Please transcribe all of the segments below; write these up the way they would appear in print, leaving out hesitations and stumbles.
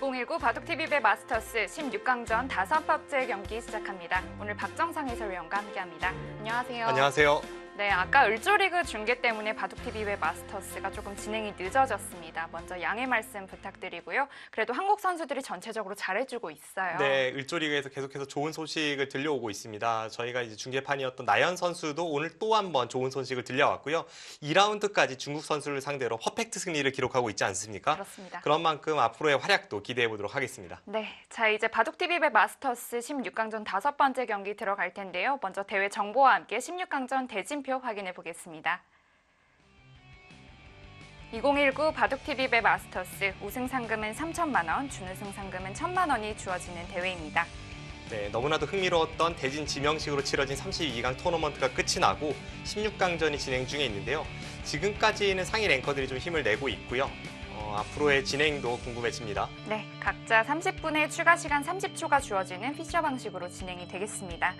2019 바둑TV배 마스터스 16강전 5번째 경기 시작합니다. 오늘 박정상 해설위원과 함께합니다. 안녕하세요. 안녕하세요. 네, 아까 을조리그 중계 때문에 바둑TV배 마스터스가 조금 진행이 늦어졌습니다. 먼저 양해 말씀 부탁드리고요. 그래도 한국 선수들이 전체적으로 잘해주고 있어요. 네, 을조리그에서 계속해서 좋은 소식을 들려오고 있습니다. 저희가 이제 중계판이었던 나연 선수도 오늘 또 한 번 좋은 소식을 들려왔고요. 2라운드까지 중국 선수를 상대로 퍼펙트 승리를 기록하고 있지 않습니까? 그렇습니다. 그런 만큼 앞으로의 활약도 기대해 보도록 하겠습니다. 네, 자 이제 바둑TV배 마스터스 16강전 5번째 경기 들어갈 텐데요. 먼저 대회 정보와 함께 16강전 대진표 확인해 보겠습니다. 2019 바둑TV배 마스터스 우승 상금은 3천만 원, 준우승 상금은 1,000만 원이 주어지는 대회입니다. 네, 너무나도 흥미로웠던 대진 지명식으로 치러진 32강 토너먼트가 끝이 나고 16강전이 진행 중에 있는데요. 지금까지는 상위 랭커들이 좀 힘을 내고 있고요. 앞으로의 진행도 궁금해집니다. 네, 각자 30분의 추가 시간 30초가 주어지는 피처 방식으로 진행이 되겠습니다.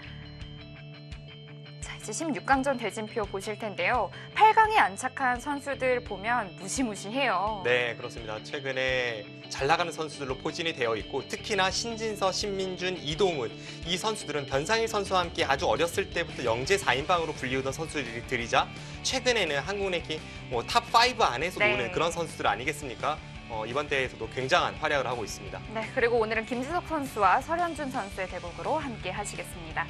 자, 이제 16강전 대진표 보실 텐데요. 8강에 안착한 선수들 보면 무시무시해요. 네, 그렇습니다. 최근에 잘 나가는 선수들로 포진이 되어 있고 특히나 신진서, 신민준, 이동훈 이 선수들은 변상일 선수와 함께 아주 어렸을 때부터 영재 4인방으로 불리우던 선수들이자 최근에는 한국 랭킹 탑5 안에서 네. 노는 그런 선수들 아니겠습니까? 이번 대회에서도 굉장한 활약을 하고 있습니다. 네, 그리고 오늘은 김지석 선수와 설현준 선수의 대국으로 함께 하시겠습니다.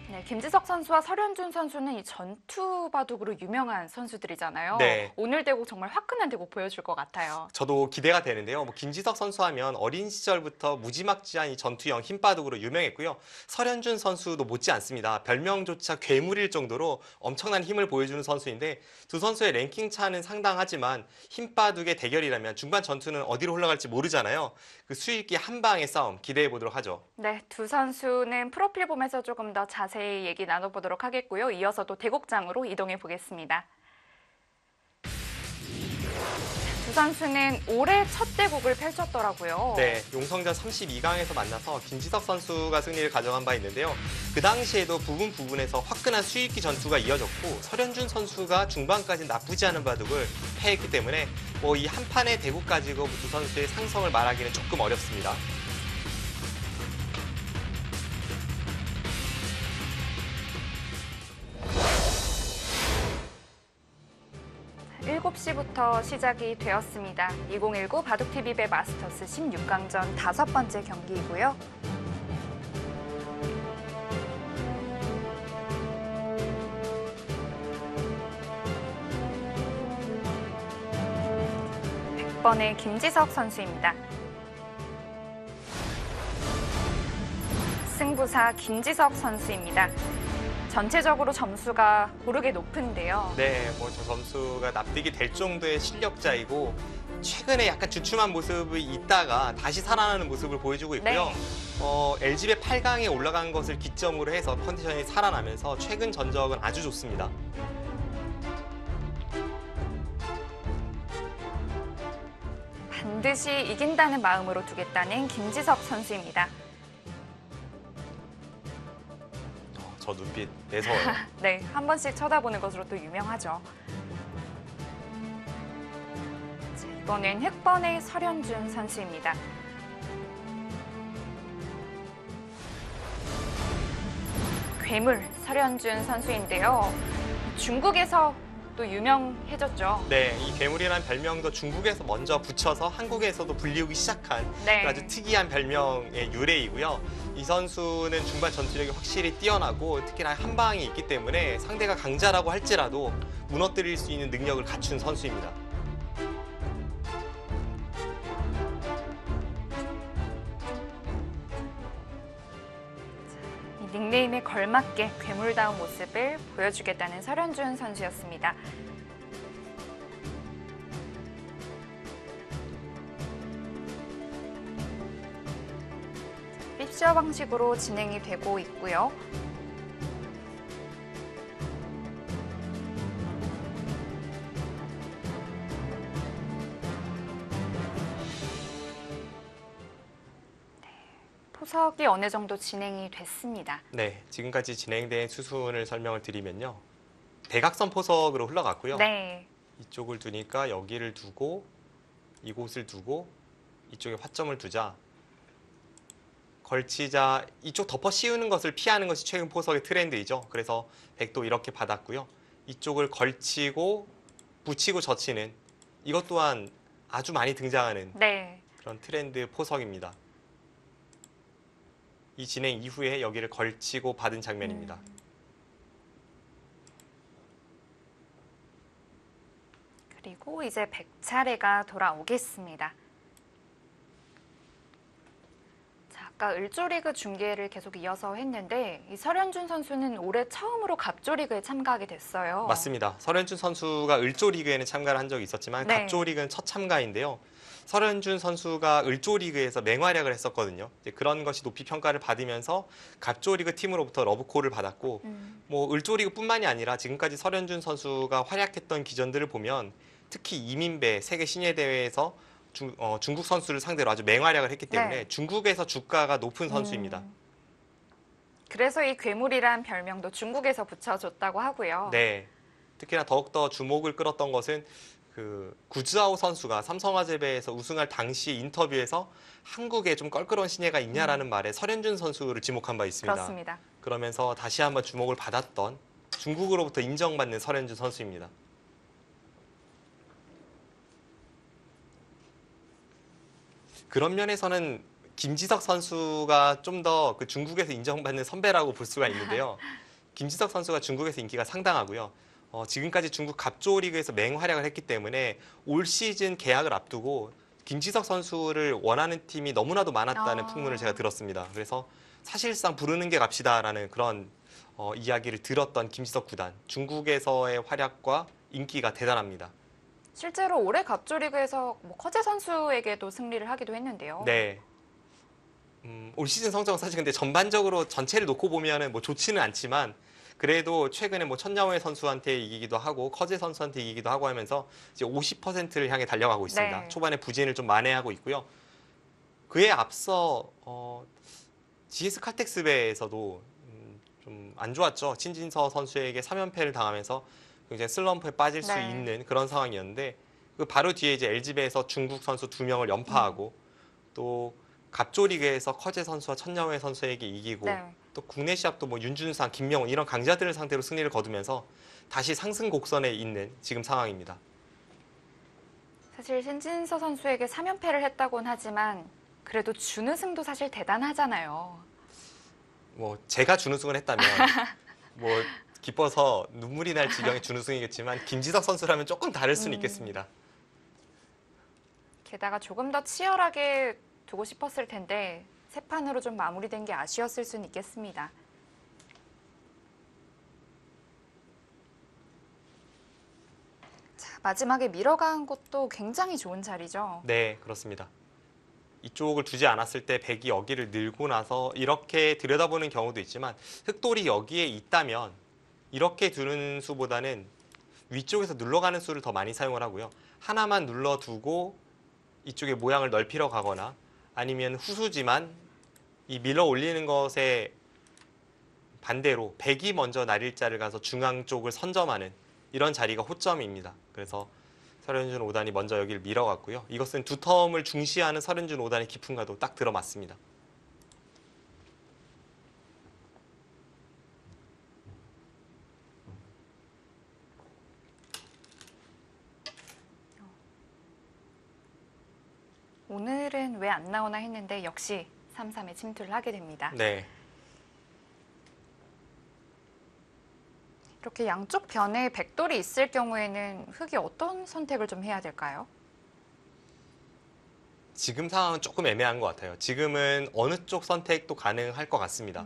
네, 김지석 선수와 설현준 선수는 이 전투 바둑으로 유명한 선수들이잖아요. 네. 오늘 대국 정말 화끈한 대국 보여줄 것 같아요. 저도 기대가 되는데요. 김지석 선수 하면 어린 시절부터 무지막지한 이 전투형 힘바둑으로 유명했고요. 설현준 선수도 못지 않습니다. 별명조차 괴물일 정도로 엄청난 힘을 보여주는 선수인데 두 선수의 랭킹 차는 상당하지만 힘바둑의 대결이라면 중반 전투는 어디로 흘러갈지 모르잖아요. 그 수익 있게 한 방의 싸움 기대해 보도록 하죠. 네, 두 선수는 프로필 보면서 조금 더 자세히 얘기 나눠보도록 하겠고요. 이어서 또 대국장으로 이동해 보겠습니다. 두 선수는 올해 첫 대국을 펼쳤더라고요. 네, 용성전 32강에서 만나서 김지석 선수가 승리를 가져간 바 있는데요. 그 당시에도 부분에서 화끈한 수익기 전투가 이어졌고 설현준 선수가 중반까지 나쁘지 않은 바둑을 패했기 때문에 이 한 판의 대국 가지고 두 선수의 상성을 말하기는 조금 어렵습니다. 7시부터 시작이 되었습니다. 2019 바둑TV배 마스터스 16강전 5번째 경기이고요. (100번의) 김지석 선수입니다. 승부사 김지석 선수입니다. 전체적으로 점수가 고르게 높은데요. 네, 저 점수가 납득이 될 정도의 실력자이고 최근에 약간 주춤한 모습이 있다가 다시 살아나는 모습을 보여주고 있고요. 네. LG배 8강에 올라간 것을 기점으로 해서 컨디션이 살아나면서 최근 전적은 아주 좋습니다. 반드시 이긴다는 마음으로 두겠다는 김지석 선수입니다. 저 눈빛 매서워요. 네, 한 번씩 쳐다보는 것으로 또 유명하죠. 자, 이번엔 흑번의 설현준 선수입니다. 괴물 설현준 선수인데요. 중국에서 또 유명해졌죠. 네, 이 괴물이라는 별명도 중국에서 먼저 붙여서 한국에서도 불리우기 시작한 네. 아주 특이한 별명의 유래이고요. 이 선수는 중반 전투력이 확실히 뛰어나고 특히나 한 방이 있기 때문에 상대가 강자라고 할지라도 무너뜨릴 수 있는 능력을 갖춘 선수입니다. 이 닉네임에 걸맞게 괴물다운 모습을 보여주겠다는 설현준 선수였습니다. 픽처 방식으로 진행이 되고 있고요. 포석이 어느 정도 진행이 됐습니다. 네, 지금까지 진행된 수순을 설명을 드리면요. 대각선 포석으로 흘러갔고요. 네. 이쪽을 두니까 여기를 두고 이곳을 두고 이쪽에 화점을 두자. 걸치자 이쪽 덮어 씌우는 것을 피하는 것이 최근 포석의 트렌드이죠. 그래서 백도 이렇게 받았고요. 이쪽을 걸치고 붙이고 젖히는 이것 또한 아주 많이 등장하는 네. 그런 트렌드 포석입니다. 이 진행 이후에 여기를 걸치고 받은 장면입니다. 그리고 이제 100차례가 돌아오겠습니다. 자, 아까 을조리그 중계를 계속 이어서 했는데 이 설현준 선수는 올해 처음으로 갑조리그에 참가하게 됐어요. 맞습니다. 설현준 선수가 을조리그에는 참가를 한 적이 있었지만 네. 갑조리그는 첫 참가인데요. 설현준 선수가 을조리그에서 맹활약을 했었거든요. 이제 그런 것이 높이 평가를 받으면서 갑조리그 팀으로부터 러브콜을 받았고 뭐 을조리그뿐만이 아니라 지금까지 설현준 선수가 활약했던 기전들을 보면 특히 이민배 세계 신예 대회에서 중국 선수를 상대로 아주 맹활약을 했기 때문에 네. 중국에서 주가가 높은 선수입니다. 그래서 이 괴물이란 별명도 중국에서 붙여줬다고 하고요. 네. 특히나 더욱더 주목을 끌었던 것은 그 구즈아오 선수가 삼성화재배에서 우승할 당시 인터뷰에서 한국에 좀 껄끄러운 신예가 있냐라는 말에 설현준 선수를 지목한 바 있습니다. 그렇습니다. 그러면서 다시 한번 주목을 받았던 중국으로부터 인정받는 설현준 선수입니다. 그런 면에서는 김지석 선수가 좀 더 그 중국에서 인정받는 선배라고 볼 수가 있는데요. 김지석 선수가 중국에서 인기가 상당하고요. 지금까지 중국 갑조 리그에서 맹활약을 했기 때문에 올 시즌 계약을 앞두고 김지석 선수를 원하는 팀이 너무나도 많았다는 풍문을 제가 들었습니다. 그래서 사실상 부르는 게 값이다라는 그런 이야기를 들었던 김지석 구단. 중국에서의 활약과 인기가 대단합니다. 실제로 올해 갑조리그에서 뭐 커제 선수에게도 승리를 하기도 했는데요. 네. 올 시즌 성적은 사실 근데 전반적으로 전체를 놓고 보면은 뭐 좋지는 않지만 그래도 최근에 뭐 천야오의 선수한테 이기기도 하고 커제 선수한테 이기기도 하고 하면서 이제 50%를 향해 달려가고 있습니다. 네. 초반에 부진을 좀 만회하고 있고요. 그에 앞서 GS 칼텍스배에서도 좀 안 좋았죠. 신진서 선수에게 3연패를 당하면서 굉장히 슬럼프에 빠질 수 네. 있는 그런 상황이었는데 그 바로 뒤에 이제 LG배에서 중국 선수 2명을 연파하고 또 갑조리그에서 커제 선수와 천야오의 선수에게 이기고 네. 또 국내 시합도 뭐 윤준상, 김명훈 이런 강자들을 상대로 승리를 거두면서 다시 상승 곡선에 있는 지금 상황입니다. 사실 신진서 선수에게 3연패를 했다곤 하지만 그래도 준우승도 사실 대단하잖아요. 뭐 제가 준우승을 했다면 뭐 기뻐서 눈물이 날 지경의 준우승이겠지만 김지석 선수라면 조금 다를 수는 있겠습니다. 게다가 조금 더 치열하게 두고 싶었을 텐데 세 판으로 좀 마무리된 게 아쉬웠을 수는 있겠습니다. 자, 마지막에 밀어간 것도 굉장히 좋은 자리죠. 네, 그렇습니다. 이쪽을 두지 않았을 때 백이 여기를 늘고 나서 이렇게 들여다보는 경우도 있지만 흑돌이 여기에 있다면 이렇게 두는 수보다는 위쪽에서 눌러가는 수를 더 많이 사용을 하고요. 하나만 눌러두고 이쪽에 모양을 넓히러 가거나 아니면 후수지만 이 밀어 올리는 것에 반대로 백이 먼저 날일자를 가서 중앙 쪽을 선점하는 이런 자리가 호점입니다. 그래서 설현준 5단이 먼저 여기를 밀어갔고요. 이것은 두 텀을 중시하는 설현준 5단의 깊음과도 딱 들어맞습니다. 오늘은 왜 안 나오나 했는데 역시 3-3에 침투를 하게 됩니다. 네. 이렇게 양쪽 변에 백돌이 있을 경우에는 흑이 어떤 선택을 좀 해야 될까요? 지금 상황은 조금 애매한 것 같아요. 지금은 어느 쪽 선택도 가능할 것 같습니다.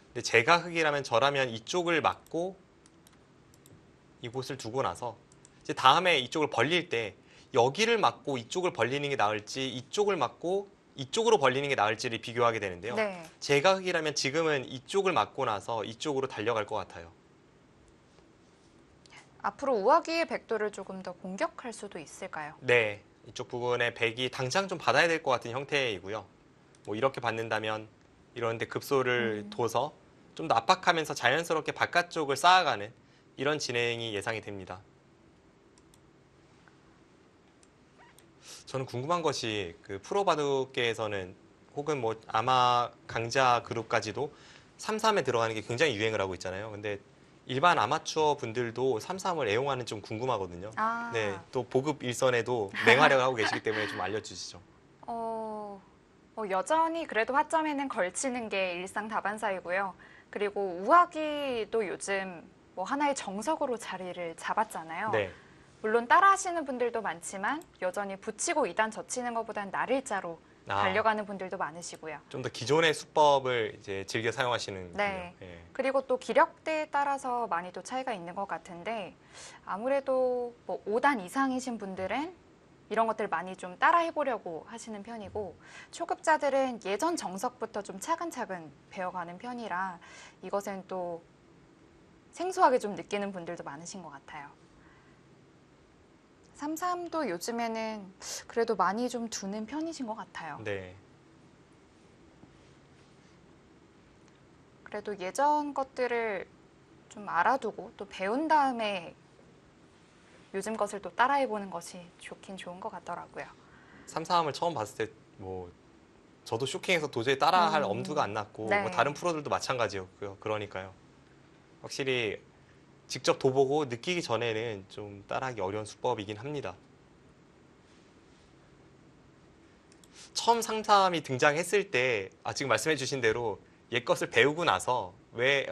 근데 제가 흑이라면 저라면 이쪽을 막고 이곳을 두고 나서 이제 다음에 이쪽을 벌릴 때 여기를 막고 이쪽을 벌리는 게 나을지 이쪽을 막고 이쪽으로 벌리는 게 나을지를 비교하게 되는데요. 네. 제가 흑이라면 지금은 이쪽을 막고 나서 이쪽으로 달려갈 것 같아요. 앞으로 우아기의 백돌을 조금 더 공격할 수도 있을까요? 네, 이쪽 부분에 백이 당장 좀 받아야 될 것 같은 형태이고요. 뭐 이렇게 받는다면 이런데 급소를 둬서 좀 더 압박하면서 자연스럽게 바깥쪽을 쌓아가는 이런 진행이 예상이 됩니다. 저는 궁금한 것이 그 프로 바둑계에서는 혹은 뭐 아마 강자 그룹까지도 3-3에 들어가는 게 굉장히 유행을 하고 있잖아요. 근데 일반 아마추어 분들도 3-3을 애용하는 좀 궁금하거든요. 네, 아, 또 보급 일선에도 맹활약을 하고 계시기 때문에 좀 알려주시죠. 어, 여전히 그래도 화점에는 걸치는 게 일상다반사이고요. 그리고 우아기도 요즘 뭐 하나의 정석으로 자리를 잡았잖아요. 네, 물론 따라하시는 분들도 많지만 여전히 붙이고 2단 젖히는 것보다는 날일자로 아, 달려가는 분들도 많으시고요. 좀 더 기존의 수법을 이제 즐겨 사용하시는군요. 네. 예. 그리고 또 기력대에 따라서 많이 또 차이가 있는 것 같은데 아무래도 뭐 5단 이상이신 분들은 이런 것들 많이 좀 따라 해보려고 하시는 편이고 초급자들은 예전 정석부터 좀 차근차근 배워가는 편이라 이것은 또 생소하게 좀 느끼는 분들도 많으신 것 같아요. 3-3도 요즘에는 그래도 많이 좀 두는 편이신 것 같아요. 네. 그래도 예전 것들을 좀 알아두고 또 배운 다음에 요즘 것을 또 따라해보는 것이 좋긴 좋은 것 같더라고요. 3-3을 처음 봤을 때 뭐 저도 쇼킹해서 도저히 따라할 엄두가 안 났고 뭐 다른 네. 프로들도 마찬가지였고요. 그러니까요. 확실히 직접 둬보고 느끼기 전에는 좀 따라하기 어려운 수법이긴 합니다. 처음 상담이 등장했을 때, 지금 말씀해 주신 대로 옛 것을 배우고 나서 왜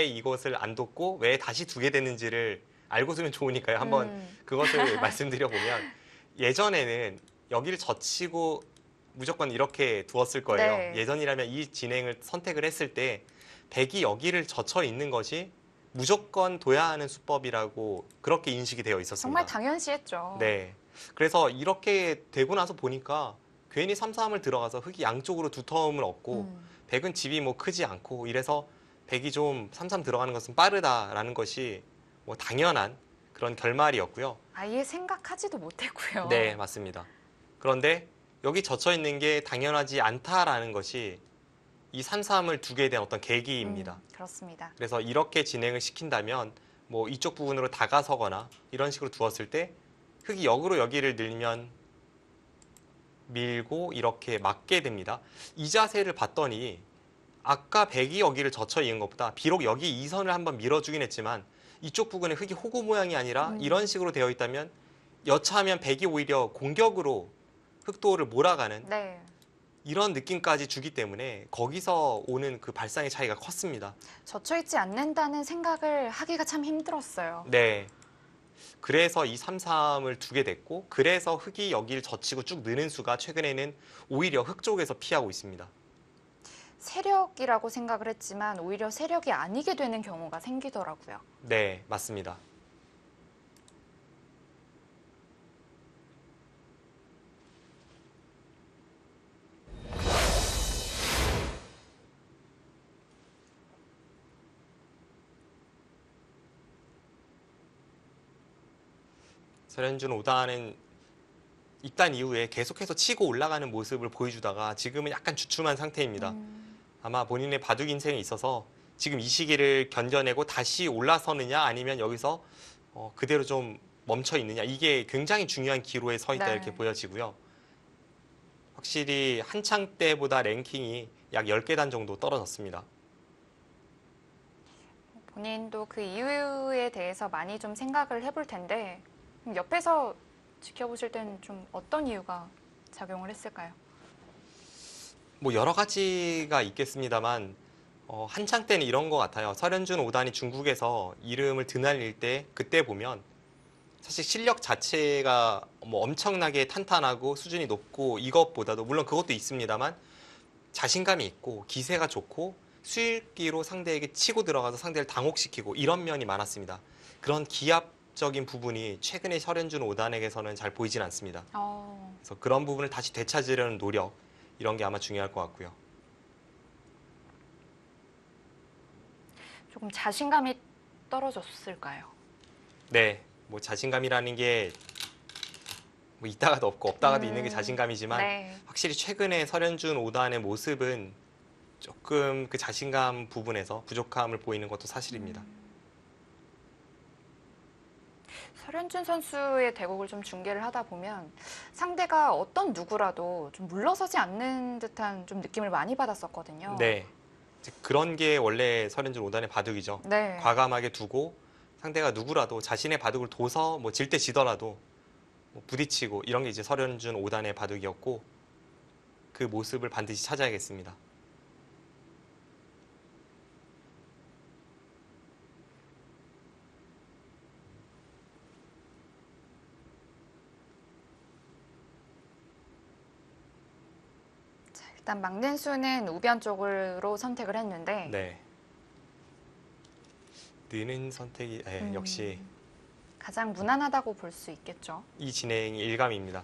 이것을 안 뒀고 왜 다시 두게 됐는지를 알고 두면 좋으니까요. 한번 음, 그것을 말씀드려 보면 예전에는 여기를 젖히고 무조건 이렇게 두었을 거예요. 네. 예전이라면 이 진행을 선택을 했을 때 백이 여기를 젖혀 있는 것이 무조건 둬야 하는 수법이라고 그렇게 인식이 되어 정말 있었습니다. 당연시했죠. 네. 그래서 이렇게 되고 나서 보니까 괜히 삼삼을 들어가서 흙이 양쪽으로 두터움을 얻고 음, 백은 집이 뭐 크지 않고 이래서 백이 좀 삼삼 들어가는 것은 빠르다라는 것이 뭐 당연한 그런 결말이었고요. 아예 생각하지도 네, 못했고요. 맞습니다. 그런데 여기 젖혀 있는 게 당연하지 않다라는 것이 이 삼삼을 두게 된 어떤 계기입니다. 그렇습니다. 그래서 이렇게 진행을 시킨다면 뭐 이쪽 부분으로 다가서거나 이런 식으로 두었을 때 흙이 역으로 여기를 늘면 밀고 이렇게 맞게 됩니다. 이 자세를 봤더니 아까 백이 여기를 젖혀 있는 것보다 비록 여기 이 선을 한번 밀어주긴 했지만 이쪽 부분에 흙이 호구 모양이 아니라 이런 식으로 되어 있다면 여차하면 백이 오히려 공격으로 흑도를 몰아가는 네. 이런 느낌까지 주기 때문에 거기서 오는 그 발상의 차이가 컸습니다. 젖혀있지 않는다는 생각을 하기가 참 힘들었어요. 네. 그래서 이 3-3을 두게 됐고 그래서 흙이 여기를 젖히고 쭉 느는 수가 최근에는 오히려 흙 쪽에서 피하고 있습니다. 세력이라고 생각을 했지만 오히려 세력이 아니게 되는 경우가 생기더라고요. 네, 맞습니다. 설현준 5단은 입단 이후에 계속해서 치고 올라가는 모습을 보여주다가 지금은 약간 주춤한 상태입니다. 아마 본인의 바둑 인생에 있어서 지금 이 시기를 견뎌내고 다시 올라서느냐 아니면 여기서 그대로 좀 멈춰 있느냐 이게 굉장히 중요한 기로에 서 있다 이렇게 네. 보여지고요. 확실히 한창 때보다 랭킹이 약 10계단 정도 떨어졌습니다. 본인도 그 이유에 대해서 많이 좀 생각을 해볼 텐데 옆에서 지켜보실 때는 좀 어떤 이유가 작용을 했을까요? 뭐 여러 가지가 있겠습니다만 한창 때는 이런 것 같아요. 설현준 5단이 중국에서 이름을 드날릴 때 그때 보면 사실 실력 자체가 뭐 엄청나게 탄탄하고 수준이 높고 이것보다도 물론 그것도 있습니다만 자신감이 있고 기세가 좋고 수일기로 상대에게 치고 들어가서 상대를 당혹시키고 이런 면이 많았습니다. 그런 기압적인 부분이 최근에 설현준 5단에게서는 잘 보이진 않습니다. 그래서 그런 부분을 다시 되찾으려는 노력 이런 게 아마 중요할 것 같고요. 조금 자신감이 떨어졌을까요? 네, 뭐 자신감이라는 게 뭐 있다가도 없고 없다가도 있는 게 자신감이지만 네. 확실히 최근에 설현준 5단의 모습은 조금 그 자신감 부분에서 부족함을 보이는 것도 사실입니다. 설현준 선수의 대국을 좀 중계를 하다 보면 상대가 어떤 누구라도 좀 물러서지 않는 듯한 좀 느낌을 많이 받았었거든요. 네. 이제 그런 게 원래 설현준 5단의 바둑이죠. 네. 과감하게 두고 상대가 누구라도 자신의 바둑을 둬서 뭐 질 때 지더라도 뭐 부딪히고 이런 게 이제 설현준 5단의 바둑이었고 그 모습을 반드시 찾아야겠습니다. 자, 일단 막는 수는 우변 쪽으로 선택을 했는데 네. 느는 선택이 역시 가장 무난하다고 볼 수 있겠죠. 이 진행이 일감입니다.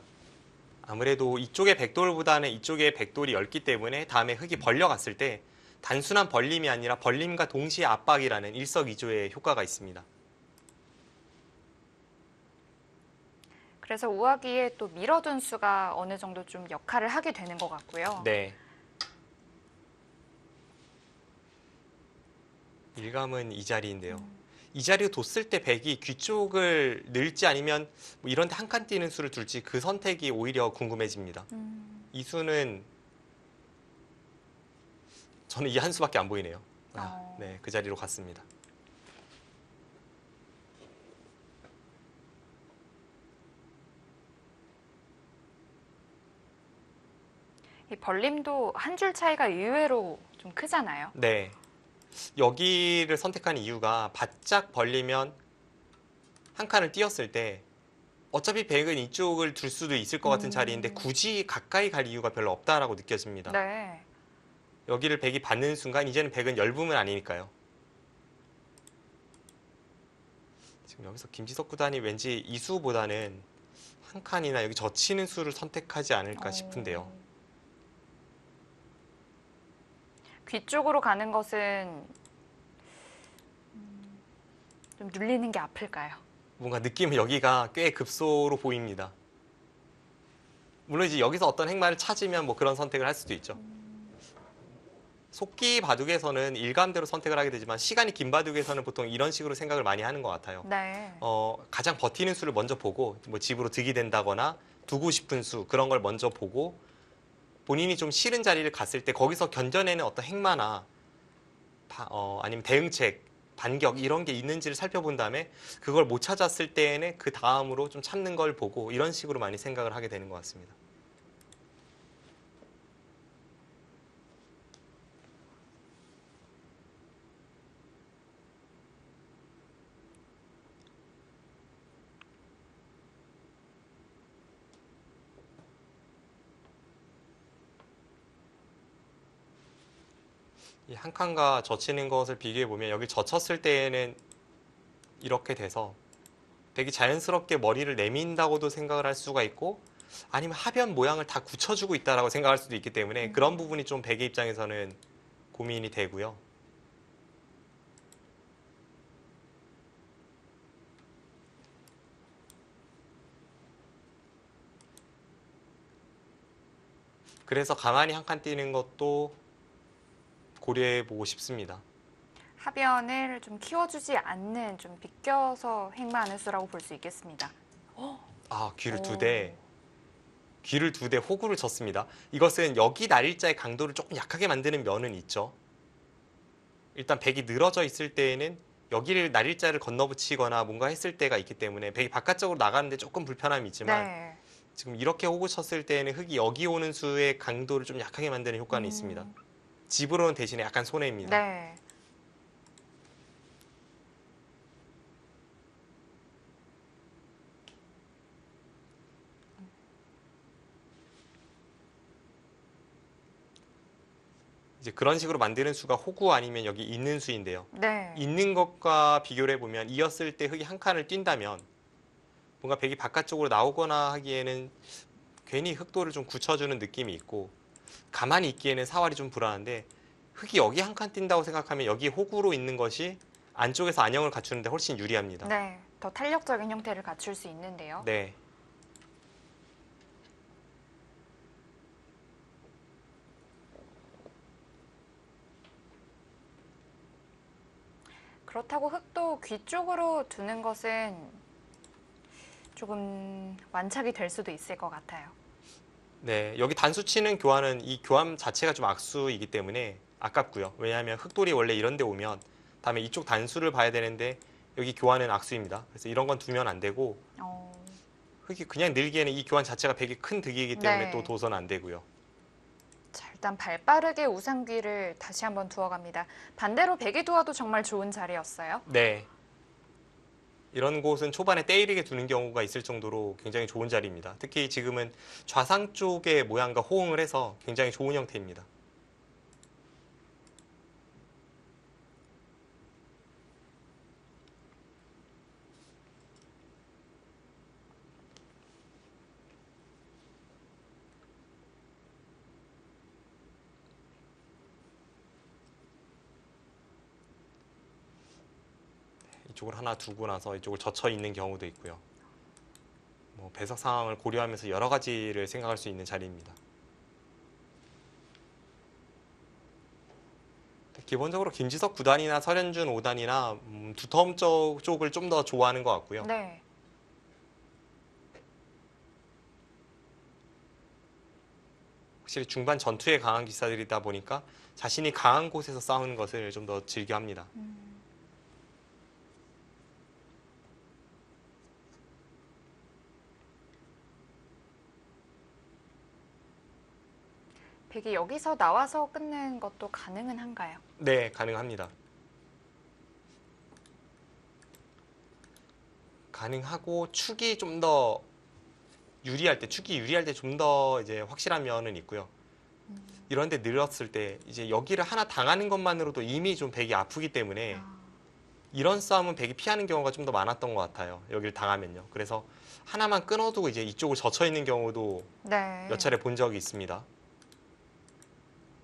아무래도 이쪽의 백돌보다는 이쪽의 백돌이 넓기 때문에 다음에 흙이 벌려갔을 때 단순한 벌림이 아니라 벌림과 동시에 압박이라는 일석이조의 효과가 있습니다. 그래서 우아기에 또 밀어둔 수가 어느 정도 좀 역할을 하게 되는 것 같고요. 네. 일감은 이 자리인데요. 이 자리를 뒀을 때 백이 귀 쪽을 늘지 아니면 뭐 이런 데 한 칸 띄는 수를 둘지 그 선택이 오히려 궁금해집니다. 이 수는 저는 이 한 수밖에 안 보이네요. 네, 그 자리로 갔습니다. 이 벌림도 한 줄 차이가 의외로 좀 크잖아요. 네. 여기를 선택한 이유가 바짝 벌리면 한 칸을 띄었을 때 어차피 백은 이쪽을 둘 수도 있을 것 같은 자리인데 굳이 가까이 갈 이유가 별로 없다라고 느껴집니다. 네. 여기를 백이 받는 순간 이제는 백은 얇으면 아니니까요. 지금 여기서 김지석 구단이 왠지 이 수보다는 한 칸이나 여기 젖히는 수를 선택하지 않을까 싶은데요. 귀 쪽으로 가는 것은 좀 눌리는 게 아플까요? 뭔가 느낌은 여기가 꽤 급소로 보입니다. 물론 이제 여기서 어떤 행마를 찾으면 뭐 그런 선택을 할 수도 있죠. 속기 바둑에서는 일감대로 선택을 하게 되지만 시간이 긴 바둑에서는 보통 이런 식으로 생각을 많이 하는 것 같아요. 네. 가장 버티는 수를 먼저 보고 뭐 집으로 득이 된다거나 두고 싶은 수 그런 걸 먼저 보고 본인이 좀 싫은 자리를 갔을 때 거기서 견뎌내는 어떤 행마나 아니면 대응책, 반격 이런 게 있는지를 살펴본 다음에 그걸 못 찾았을 때에는 그 다음으로 좀 찾는 걸 보고 이런 식으로 많이 생각을 하게 되는 것 같습니다. 이 한 칸과 젖히는 것을 비교해 보면 여기 젖혔을 때에는 이렇게 돼서 백이 자연스럽게 머리를 내민다고도 생각을 할 수가 있고 아니면 하변 모양을 다 굳혀주고 있다라고 생각할 수도 있기 때문에 그런 부분이 좀 백의 입장에서는 고민이 되고요. 그래서 가만히 한 칸 띄는 것도 고려해 보고 싶습니다. 하변을 좀 키워주지 않는 좀 비껴서 행마하는 수라고 볼 수 있겠습니다. 귀를 오. 두 대 호구를 쳤습니다. 이것은 여기 날일자의 강도를 조금 약하게 만드는 면은 있죠. 일단 백이 늘어져 있을 때에는 여기를 날일자를 건너붙이거나 뭔가 했을 때가 있기 때문에 백이 바깥쪽으로 나가는데 조금 불편함이 있지만 네. 지금 이렇게 호구 쳤을 때에는 흙이 여기 오는 수의 강도를 좀 약하게 만드는 효과는 있습니다. 집으로는 대신에 약간 손해입니다. 네. 이제 그런 식으로 만드는 수가 호구 아니면 여기 있는 수인데요. 네. 있는 것과 비교를 해보면 이었을 때 흙이 한 칸을 뛴다면 뭔가 백이 바깥쪽으로 나오거나 하기에는 괜히 흑도를 좀 굳혀주는 느낌이 있고 가만히 있기에는 사활이 좀 불안한데 흙이 여기 한 칸 뛴다고 생각하면 여기 호구로 있는 것이 안쪽에서 안형을 갖추는데 훨씬 유리합니다. 네. 더 탄력적인 형태를 갖출 수 있는데요. 네. 그렇다고 흙도 귀 쪽으로 두는 것은 조금 완착이 될 수도 있을 것 같아요. 네, 여기 단수 치는 교환은 이 교환 자체가 좀 악수이기 때문에 아깝고요. 왜냐하면 흑돌이 원래 이런 데 오면 다음에 이쪽 단수를 봐야 되는데 여기 교환은 악수입니다. 그래서 이런 건 두면 안 되고 어, 흑이 그냥 늘기에는 이 교환 자체가 백이 큰 득이기 때문에 네. 또 도선 안 되고요. 자, 일단 발빠르게 우상귀를 다시 한번 두어갑니다. 반대로 백이 두어도 정말 좋은 자리였어요. 네. 이런 곳은 초반에 때이르게 두는 경우가 있을 정도로 굉장히 좋은 자리입니다. 특히 지금은 좌상 쪽의 모양과 호응을 해서 굉장히 좋은 형태입니다. 이쪽을 하나 두고 나서 이쪽을 젖혀 있는 경우도 있고요. 뭐 배석 상황을 고려하면서 여러 가지를 생각할 수 있는 자리입니다. 기본적으로 김지석 9단이나 설현준 5단이나 두텀 쪽을 좀 더 좋아하는 것 같고요. 네. 확실히 중반 전투에 강한 기사들이다 보니까 자신이 강한 곳에서 싸우는 것을 좀 더 즐겨합니다. 백이 여기서 나와서 끊는 것도 가능은 한가요? 네, 가능합니다. 가능하고 축이 좀 더 유리할 때, 축이 유리할 때 좀 더 이제 확실한 면은 있고요. 이런데 늘었을 때 이제 여기를 하나 당하는 것만으로도 이미 좀 백이 아프기 때문에 이런 싸움은 백이 피하는 경우가 좀 더 많았던 것 같아요. 여기를 당하면요. 그래서 하나만 끊어두고 이제 이쪽을 젖혀 있는 경우도 네. 몇 차례 본 적이 있습니다.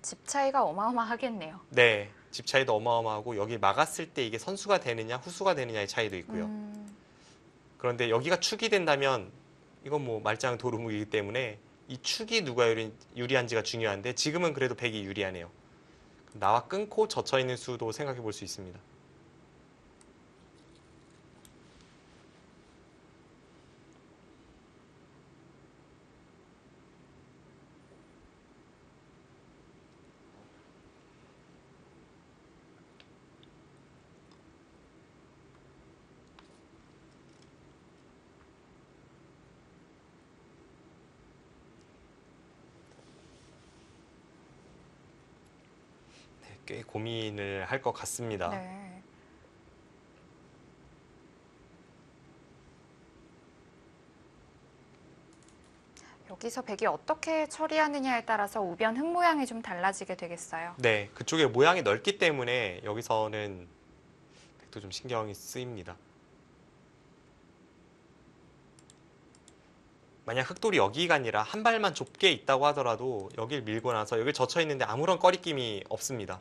집 차이가 어마어마하겠네요. 네, 집 차이도 어마어마하고 여기 막았을 때 이게 선수가 되느냐 후수가 되느냐의 차이도 있고요. 그런데 여기가 축이 된다면 이건 뭐 말짱 도루묵이기 때문에 이 축이 누가 유리한지가 중요한데 지금은 그래도 백이 유리하네요. 나와 끊고 젖혀 있는 수도 생각해 볼 수 있습니다. 네, 꽤 고민을 할 것 같습니다. 네. 여기서 백이 어떻게 처리하느냐에 따라서 우변 흙 모양이 좀 달라지게 되겠어요. 네, 그쪽에 모양이 넓기 때문에 여기서는 백도 좀 신경이 쓰입니다. 만약 흑돌이 여기가 아니라 한 발만 좁게 있다고 하더라도 여길 밀고 나서 여길 젖혀 있는데 아무런 꺼리낌이 없습니다.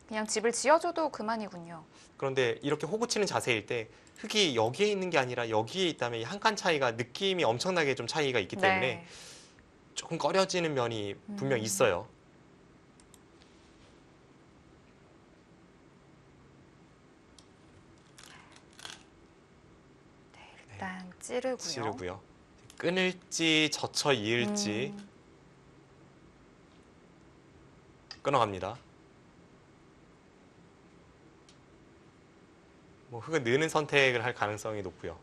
그냥 집을 지어줘도 그만이군요. 그런데 이렇게 호구치는 자세일 때 흙이 여기에 있는 게 아니라 여기에 있다면 이 한 칸 차이가 느낌이 엄청나게 좀 차이가 있기 때문에 네. 조금 꺼려지는 면이 분명 있어요. 일단 찌르고요. 찌르고요. 끊을지 젖혀 이을지 끊어갑니다. 뭐 흙은 느는 선택을 할 가능성이 높고요.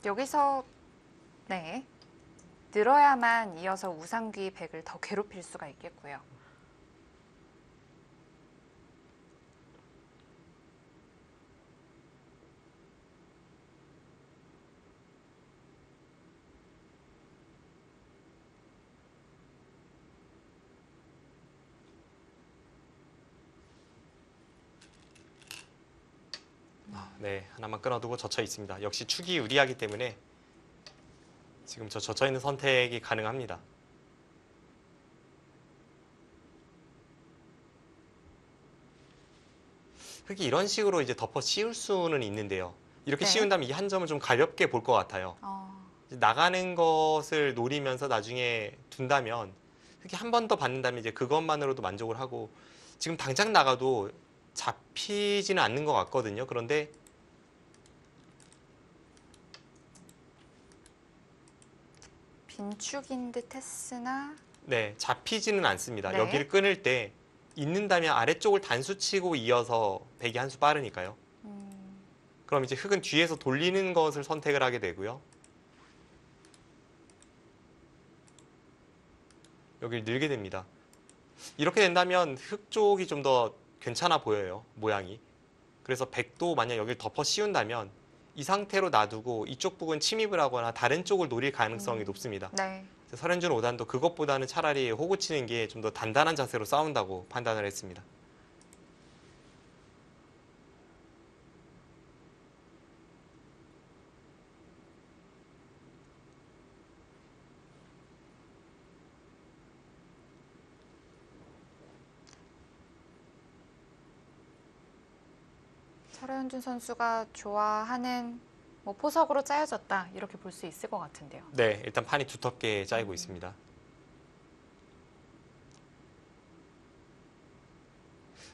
여기서 네. 늘어야만 이어서 우상귀 백을 더 괴롭힐 수가 있겠고요. 네, 하나만 끊어두고 젖혀 있습니다. 역시 축이 유리하기 때문에 지금 저 젖혀 있는 선택이 가능합니다. 흙이 이런 식으로 이제 덮어 씌울 수는 있는데요. 이렇게 네. 씌운다면 이 한 점을 좀 가볍게 볼 것 같아요. 이제 나가는 것을 노리면서 나중에 둔다면 흙이 한 번 더 받는다면 이제 그것만으로도 만족을 하고 지금 당장 나가도 잡히지는 않는 것 같거든요. 그런데 긴축인 듯 했으나 네, 잡히지는 않습니다. 네. 여기를 끊을 때 있는다면 아래쪽을 단수 치고 이어서 백이 한 수 빠르니까요. 그럼 이제 흑은 뒤에서 돌리는 것을 선택을 하게 되고요. 여기를 늘게 됩니다. 이렇게 된다면 흑 쪽이 좀 더 괜찮아 보여요, 모양이. 그래서 백도 만약 여기를 덮어 씌운다면 이 상태로 놔두고 이쪽 부분 침입을 하거나 다른 쪽을 노릴 가능성이 높습니다. 네. 설현준 5단도 그것보다는 차라리 호구 치는 게 좀 더 단단한 자세로 싸운다고 판단을 했습니다. 설현준 선수가 좋아하는 뭐 포석으로 짜여졌다 이렇게 볼 수 있을 것 같은데요. 네, 일단 판이 두텁게 짜이고 있습니다.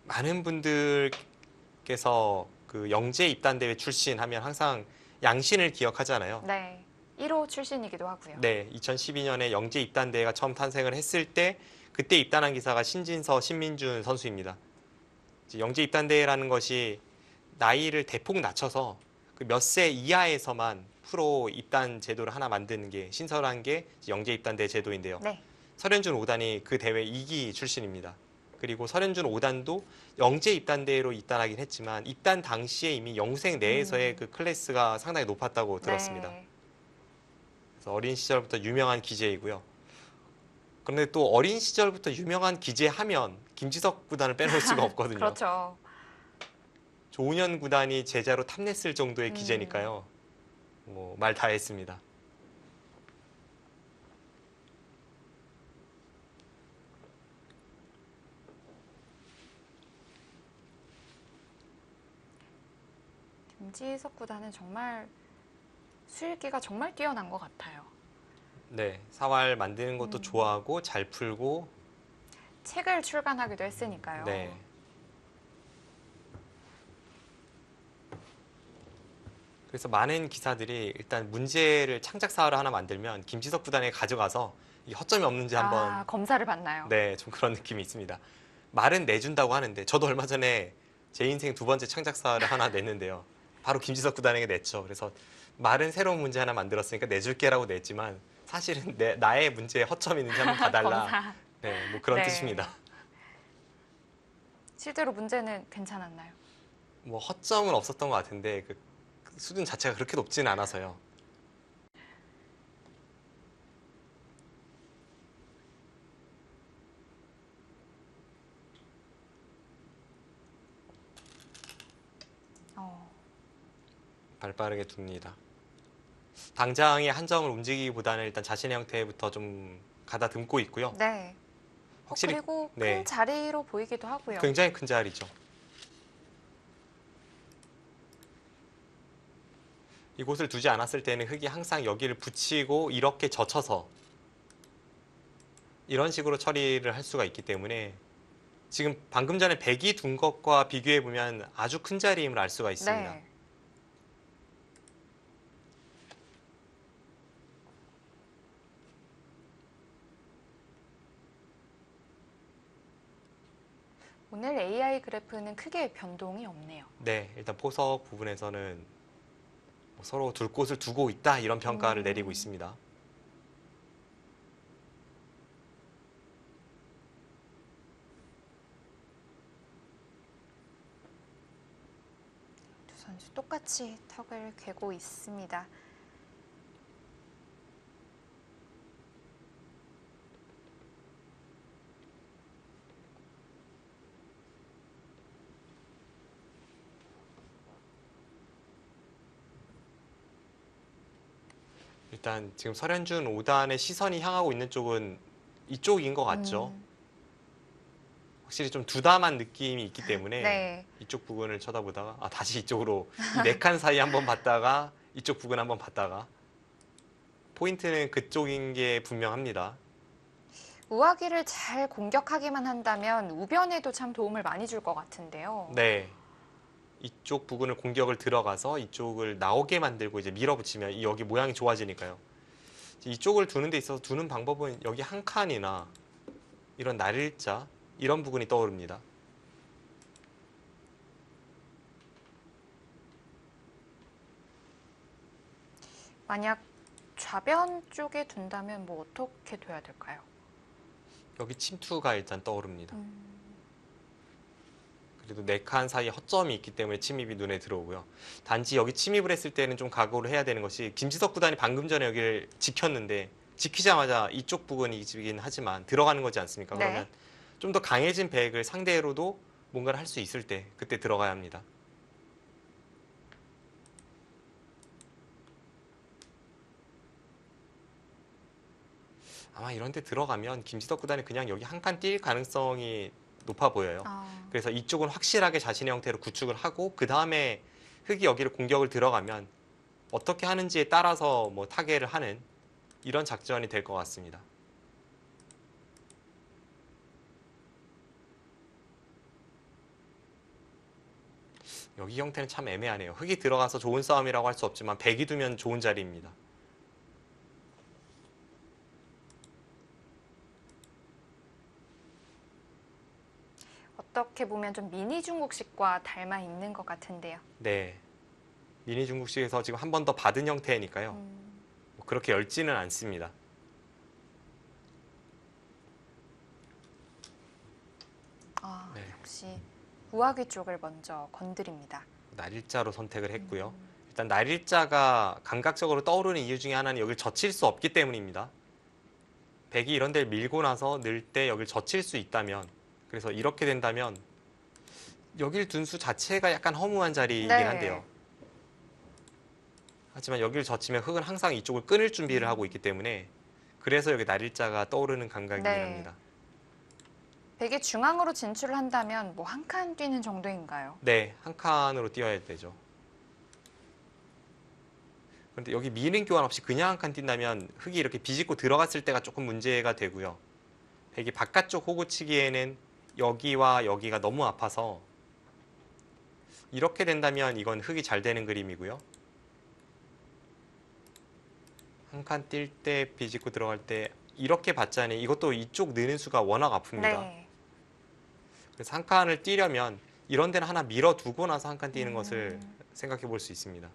많은 분들께서 그 영재 입단대회 출신 하면 항상 양신을 기억하잖아요. 네. 1호 출신이기도 하고요. 네, 2012년에 영재 입단대회가 처음 탄생을 했을 때 그때 입단한 기사가 신진서, 신민준 선수입니다. 이제 영재 입단대회라는 것이 나이를 대폭 낮춰서 그 몇 세 이하에서만 프로 입단 제도를 하나 만드는 게 신설한 게 영재 입단대 제도인데요. 네. 설현준 5단이 그 대회 2기 출신입니다. 그리고 설현준 5단도 영재 입단대회로 입단하긴 했지만 입단 당시에 이미 영생 내에서의 그 클래스가 상당히 높았다고 들었습니다. 네. 그래서 어린 시절부터 유명한 기재이고요. 그런데 또 어린 시절부터 유명한 기재하면 김지석 구단을 빼놓을 수가 없거든요. 그렇죠. 조은현 구단이 제자로 탐냈을 정도의 기재니까요. 뭐 말 다 했습니다. 김지석 구단은 정말 수일기가 정말 뛰어난 것 같아요. 네, 사활 만드는 것도 좋아하고 잘 풀고. 책을 출간하기도 했으니까요. 네. 그래서 많은 기사들이 일단 문제를 창작 사활을 하나 만들면 김지석 구단에 가져가서 이 허점이 없는지 한번 검사를 받나요? 네, 좀 그런 느낌이 있습니다. 말은 내준다고 하는데 저도 얼마 전에 제 인생 두 번째 창작 사활을 하나 냈는데요. 바로 김지석 구단에게 냈죠. 그래서 말은 새로운 문제 하나 만들었으니까 내줄게라고 냈지만 사실은 나의 문제에 허점이 있는지 한번 봐달라. 검사. 네, 뭐 그런 네. 뜻입니다. 실제로 문제는 괜찮았나요? 뭐 허점은 없었던 것 같은데 그 수준 자체가 그렇게 높지는 않아서요. 발 빠르게 둡니다. 당장의 한 점을 움직이기보다는 일단 자신의 형태부터 좀 가다듬고 있고요. 네. 확실히 그리고 큰 네. 자리로 보이기도 하고요. 굉장히 큰 자리죠. 이곳을 두지 않았을 때는 흙이 항상 여기를 붙이고 이렇게 젖혀서 이런 식으로 처리를 할 수가 있기 때문에 지금 방금 전에 백이 둔 것과 비교해 보면 아주 큰 자리임을 알 수가 있습니다. 네. 오늘 AI 그래프는 크게 변동이 없네요. 네, 일단 포석 부분에서는 뭐 서로 둘 곳을 두고 있다 이런 평가를 내리고 있습니다. 두 선수 똑같이 턱을 괴고 있습니다. 일단 지금 설현준 5단의 시선이 향하고 있는 쪽은 이쪽인 것 같죠. 확실히 좀 두담한 느낌이 있기 때문에 네. 이쪽 부분을 쳐다보다가 다시 이쪽으로 이 네 칸 사이 한번 봤다가 이쪽 부분 한번 봤다가 포인트는 그쪽인 게 분명합니다. 우아기를 잘 공격하기만 한다면 우변에도 참 도움을 많이 줄 것 같은데요. 네. 이쪽 부분을 공격을 들어가서 이쪽을 나오게 만들고 이제 밀어붙이면 여기 모양이 좋아지니까요. 이쪽을 두는 데 있어서 두는 방법은 여기 한 칸이나 이런 날일자 이런 부분이 떠오릅니다. 만약 좌변 쪽에 둔다면 뭐 어떻게 둬야 될까요? 여기 침투가 일단 떠오릅니다. 음, 그래도 네 칸 사이에 허점이 있기 때문에 침입이 눈에 들어오고요. 단지 여기 침입을 했을 때는 좀 각오를 해야 되는 것이 김지석 구단이 방금 전에 여기를 지켰는데 지키자마자 이쪽 부분이 지긴 하지만 들어가는 거지 않습니까? 네. 그러면 좀 더 강해진 백을 상대로도 뭔가를 할 수 있을 때 그때 들어가야 합니다. 아마 이런 데 들어가면 김지석 구단이 그냥 여기 한 칸 뛸 가능성이 높아 보여요. 아, 그래서 이쪽은 확실하게 자신의 형태로 구축을 하고 그 다음에 흙이 여기를 공격을 들어가면 어떻게 하는지에 따라서 뭐 타개를 하는 이런 작전이 될 것 같습니다. 여기 형태는 참 애매하네요. 흙이 들어가서 좋은 싸움이라고 할 수 없지만 백이 두면 좋은 자리입니다. 어떻게 보면 좀 미니 중국식과 닮아 있는 것 같은데요. 네, 미니 중국식에서 지금 한 번 더 받은 형태니까요. 뭐 그렇게 얇지는 않습니다. 아, 네. 역시 우아귀 쪽을 먼저 건드립니다. 날일자로 선택을 했고요. 일단 날일자가 감각적으로 떠오르는 이유 중에 하나는 여기를 젖힐 수 없기 때문입니다. 백이 이런 데를 밀고 나서 늘 때 여기를 젖힐 수 있다면, 그래서 이렇게 된다면 여길 둔 수 자체가 약간 허무한 자리이긴 네. 한데요. 하지만 여기를 젖히면 흙은 항상 이쪽을 끊을 준비를 하고 있기 때문에 그래서 여기 날일자가 떠오르는 감각이긴 네. 합니다. 백이 중앙으로 진출을 한다면 뭐 한 칸 뛰는 정도인가요? 네, 한 칸으로 뛰어야 되죠. 그런데 여기 미는 교환 없이 그냥 한 칸 뛴다면 흙이 이렇게 비집고 들어갔을 때가 조금 문제가 되고요. 백이 바깥쪽 호구 치기에는 여기와 여기가 너무 아파서 이렇게 된다면 이건 흙이 잘 되는 그림이고요. 한 칸 뛸 때 비집고 들어갈 때 이렇게 봤자니 이것도 이쪽 느는 수가 워낙 아픕니다. 네. 그래서 한 칸을 뛰려면 이런 데는 하나 밀어두고 나서 한 칸 뛰는 것을 생각해 볼 수 있습니다.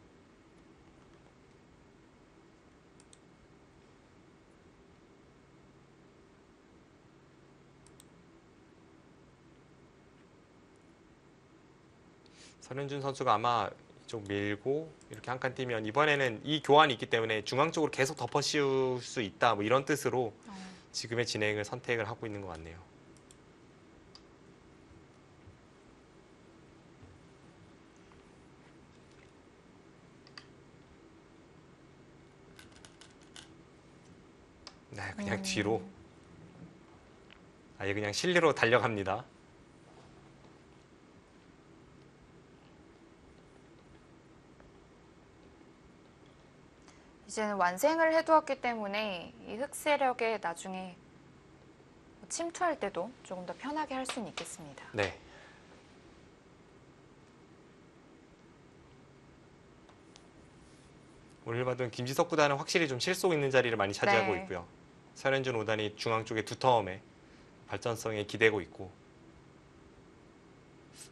설현준 선수가 아마 이쪽 밀고 이렇게 한 칸 뛰면 이번에는 이 교환이 있기 때문에 중앙 쪽으로 계속 덮어 씌울 수 있다 뭐 이런 뜻으로 지금의 진행을 선택을 하고 있는 것 같네요. 네, 그냥 뒤로 아예 그냥 실리로 달려갑니다. 이제는 완생을 해두었기 때문에 이 흑세력에 나중에 침투할 때도 조금 더 편하게 할 수는 있겠습니다. 네. 오늘 봐도 김지석 구단은 확실히 좀 실속 있는 자리를 많이 차지하고 네. 있고요. 설현준 5단이 중앙 쪽에 두터움에 발전성에 기대고 있고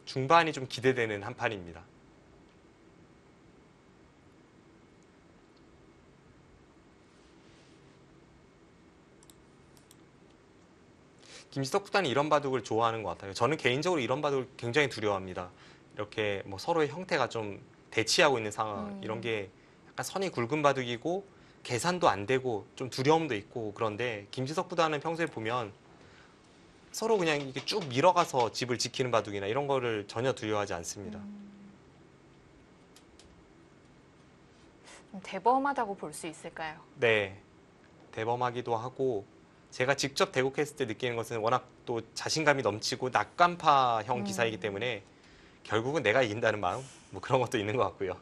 중반이 좀 기대되는 한 판입니다. 김지석 구단이 이런 바둑을 좋아하는 것 같아요. 저는 개인적으로 이런 바둑을 굉장히 두려워합니다. 이렇게 뭐 서로의 형태가 좀 대치하고 있는 상황, 이런 게 약간 선이 굵은 바둑이고 계산도 안 되고 좀 두려움도 있고 그런데 김지석 구단은 평소에 보면 서로 그냥 이게 쭉 밀어가서 집을 지키는 바둑이나 이런 거를 전혀 두려워하지 않습니다. 좀 대범하다고 볼 수 있을까요? 네, 대범하기도 하고 제가 직접 대국했을 때 느끼는 것은 워낙 또 자신감이 넘치고 낙관파형 기사이기 때문에 결국은 내가 이긴다는 마음 뭐 그런 것도 있는 것 같고요.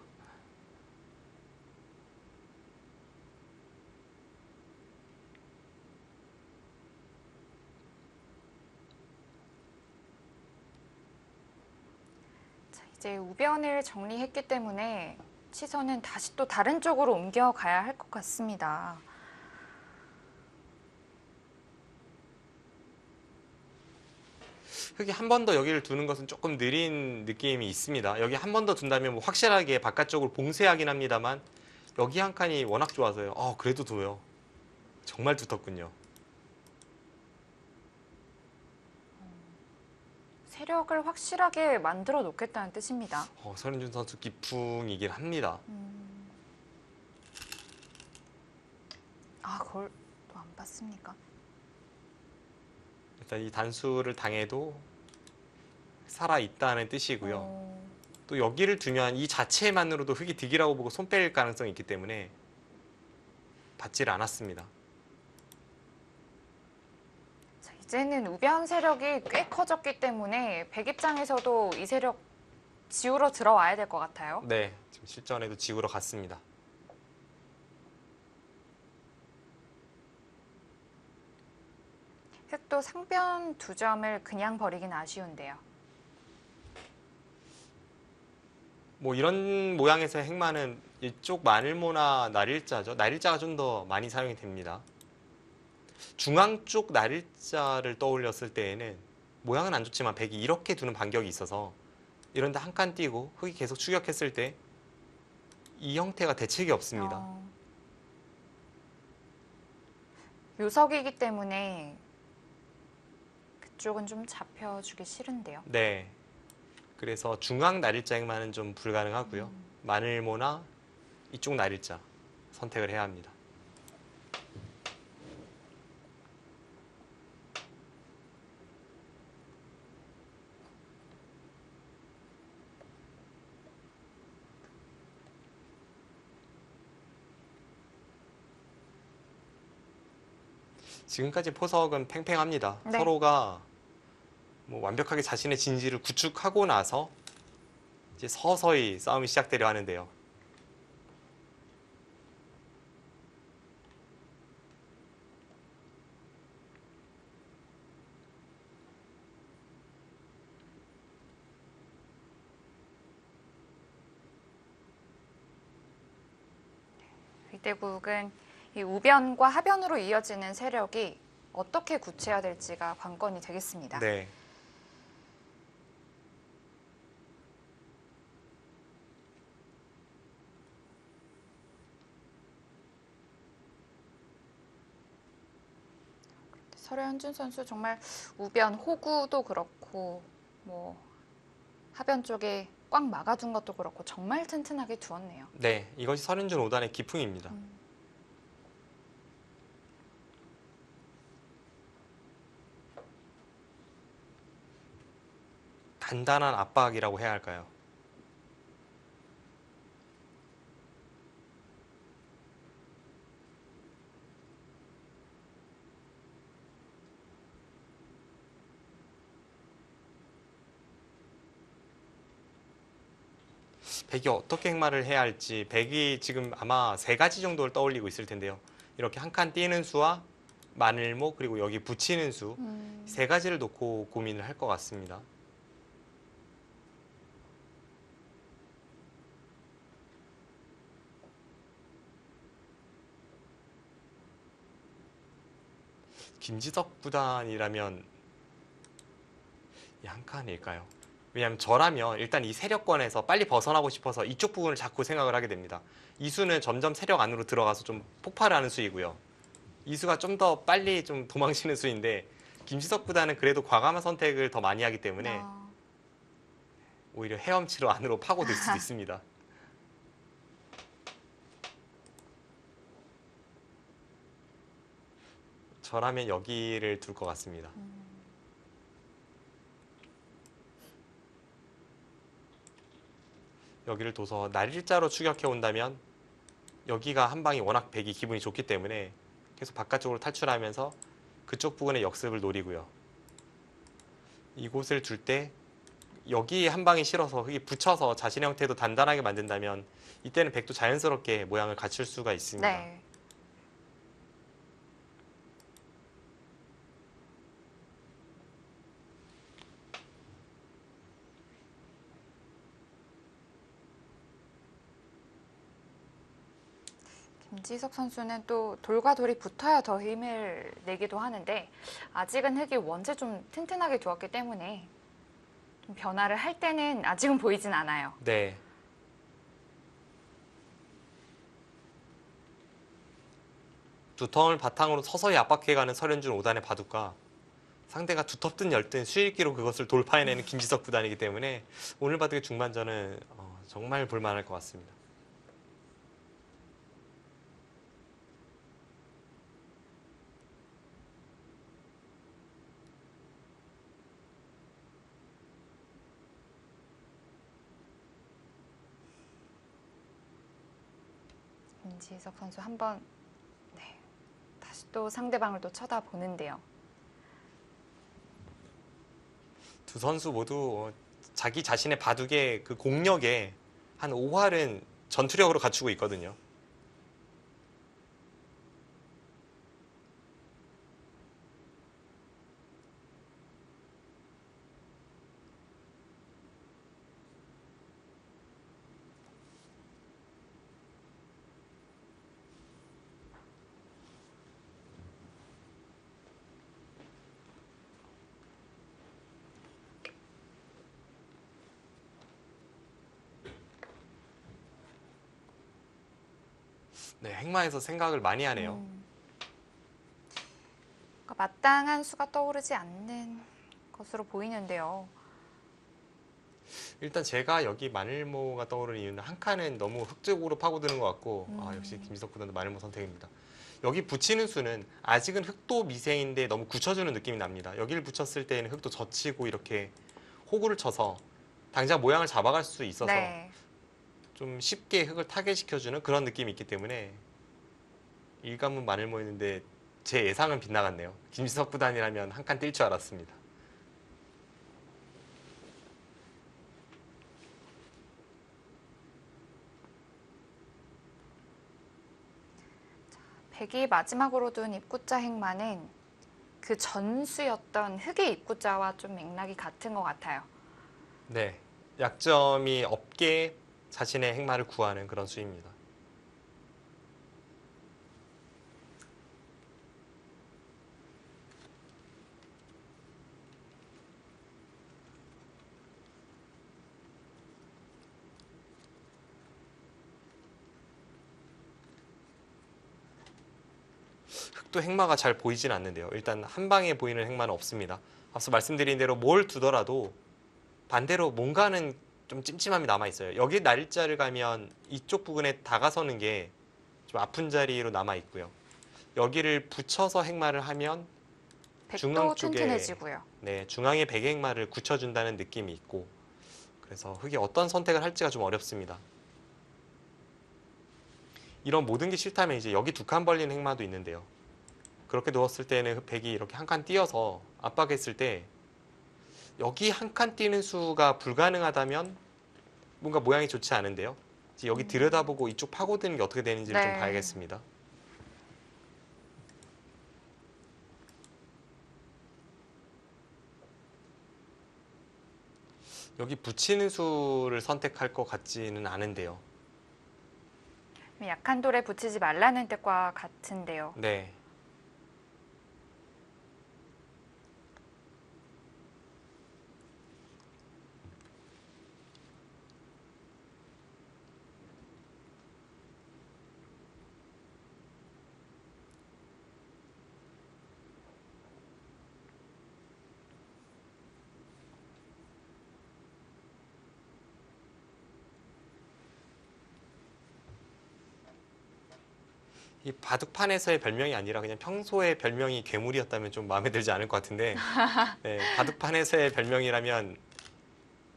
자, 이제 우변을 정리했기 때문에 시선은 다시 또 다른 쪽으로 옮겨가야 할 것 같습니다. 흙이 한 번 더 여기를 두는 것은 조금 느린 느낌이 있습니다. 여기 한 번 더 둔다면 뭐 확실하게 바깥쪽으로 봉쇄하긴 합니다만 여기 한 칸이 워낙 좋아서요. 그래도 둬요. 정말 두텁군요. 세력을 확실하게 만들어 놓겠다는 뜻입니다. 서른준 선수 기풍이긴 합니다. 그걸 또 안 봤습니까? 일단 이 단수를 당해도 살아있다는 뜻이고요. 어, 또 여기를 두면 이 자체만으로도 흙이 득이라고 보고 손 뺄 가능성이 있기 때문에 받지를 않았습니다. 자, 이제는 우변 세력이 꽤 커졌기 때문에 백 입장에서도 이 세력 지우러 들어와야 될 것 같아요. 네, 지금 실전에도 지구로 갔습니다. 흑도 상변 2점을 그냥 버리긴 아쉬운데요. 뭐 이런 모양에서의 행마는 이쪽 마늘모나 날일자죠. 날일자가 좀 더 많이 사용이 됩니다. 중앙 쪽 날일자를 떠올렸을 때에는 모양은 안 좋지만 백이 이렇게 두는 반격이 있어서 이런데 한 칸 띄고 흙이 계속 추격했을 때 이 형태가 대책이 없습니다. 요석이기 때문에 그쪽은 좀 잡혀주기 싫은데요. 네. 그래서 중앙 날일자 행마는 좀 불가능하고요. 마늘모나 이쪽 날일자 선택을 해야 합니다. 지금까지 포석은 팽팽합니다. 네. 서로가 뭐 완벽하게 자신의 진지를 구축하고 나서 이제 서서히 싸움이 시작되려 하는데요. 위대국은 이 우변과 하변으로 이어지는 세력이 어떻게 구체화될지가 관건이 되겠습니다. 네. 설현준 선수 정말 우변 호구도 그렇고 뭐 하변 쪽에 꽉 막아둔 것도 그렇고 정말 튼튼하게 두었네요. 네, 이것이 설윤준 5단의 기풍입니다. 단단한 압박이라고 해야 할까요? 백이 어떻게 행마를 해야 할지 백이 지금 아마 3가지 정도를 떠올리고 있을 텐데요. 이렇게 한 칸 띄는 수와 마늘모 그리고 여기 붙이는 수 3가지를 놓고 고민을 할 것 같습니다. 김지석 구단이라면 이 한 칸일까요? 왜냐하면 저라면 일단 이 세력권에서 빨리 벗어나고 싶어서 이쪽 부분을 자꾸 생각을 하게 됩니다. 이 수는 점점 세력 안으로 들어가서 좀 폭발을 하는 수이고요. 이 수가 좀 더 빨리 좀 도망치는 수인데 김지석 구단은 그래도 과감한 선택을 더 많이 하기 때문에 오히려 헤엄치러 안으로 파고들 수도 있습니다. 저라면 여기를 둘 것 같습니다. 여기를 둬서 날일자로 추격해 온다면 여기가 한 방이 워낙 백이 기분이 좋기 때문에 계속 바깥쪽으로 탈출하면서 그쪽 부분의 역습을 노리고요. 이곳을 둘 때 여기 한 방이 싫어서 흙이 붙여서 자신의 형태도 단단하게 만든다면 이때는 백도 자연스럽게 모양을 갖출 수가 있습니다. 네. 김지석 선수는 또 돌과 돌이 붙어야 더 힘을 내기도 하는데 아직은 흙이 원체 좀 튼튼하게 두었기 때문에 좀 변화를 할 때는 아직은 보이진 않아요. 네. 두텀을 바탕으로 서서히 압박해가는 설현준 5단의 바둑과 상대가 두텁든 얇든 수익기로 그것을 돌파해내는 김지석 9단이기 때문에 오늘 바둑의 중반전은 정말 볼만할 것 같습니다. 김지석 선수 한번 네, 다시 또 상대방을 또 쳐다보는데요. 두 선수 모두 자기 자신의 바둑의 그 공력에 한 5할은 전투력으로 갖추고 있거든요. 네, 행마에서 생각을 많이 하네요. 그러니까 마땅한 수가 떠오르지 않는 것으로 보이는데요. 일단 제가 여기 마늘모가 떠오르는 이유는 한 칸은 너무 흙쪽으로 파고드는 것 같고 역시 김지석 구단도 마늘모 선택입니다. 여기 붙이는 수는 아직은 흙도 미세인데 너무 굳혀주는 느낌이 납니다. 여기를 붙였을 때는 흙도 젖히고 이렇게 호구를 쳐서 당장 모양을 잡아갈 수 있어서 네. 좀 쉽게 흙을 타개시켜주는 그런 느낌이 있기 때문에 일관문 마늘모였는데 제 예상은 빗나갔네요. 김지석 구단이라면 한 칸 뛸 줄 알았습니다. 백이 마지막으로 둔 입구자 행마는 그 전수였던 흑의 입구자와 좀 맥락이 같은 것 같아요. 네, 약점이 없게 자신의 행마를 구하는 그런 수입니다. 흑도 행마가 잘 보이진 않는데요. 일단 한 방에 보이는 행마는 없습니다. 앞서 말씀드린 대로 뭘 두더라도 반대로 뭔가는 좀 찜찜함이 남아있어요. 여기 날짜를 가면 이쪽 부분에 다가서는 게 좀 아픈 자리로 남아있고요. 여기를 붙여서 행마를 하면 중앙 백도 쪽에 튼튼해지고요. 네, 중앙에 백행마를 굳혀준다는 느낌이 있고 그래서 흑이 어떤 선택을 할지가 좀 어렵습니다. 이런 모든 게 싫다면 이제 여기 두 칸 벌리는 행마도 있는데요. 그렇게 누웠을 때는 백이 이렇게 한 칸 띄어서 압박했을 때 여기 한 칸 띄는 수가 불가능하다면 뭔가 모양이 좋지 않은데요. 이제 여기 들여다보고 이쪽 파고드는 게 어떻게 되는지를 좀 네. 봐야겠습니다. 여기 붙이는 수를 선택할 것 같지는 않은데요. 약한 돌에 붙이지 말라는 뜻과 같은데요. 네. 이 바둑판에서의 별명이 아니라 그냥 평소의 별명이 괴물이었다면 좀 마음에 들지 않을 것 같은데 네, 바둑판에서의 별명이라면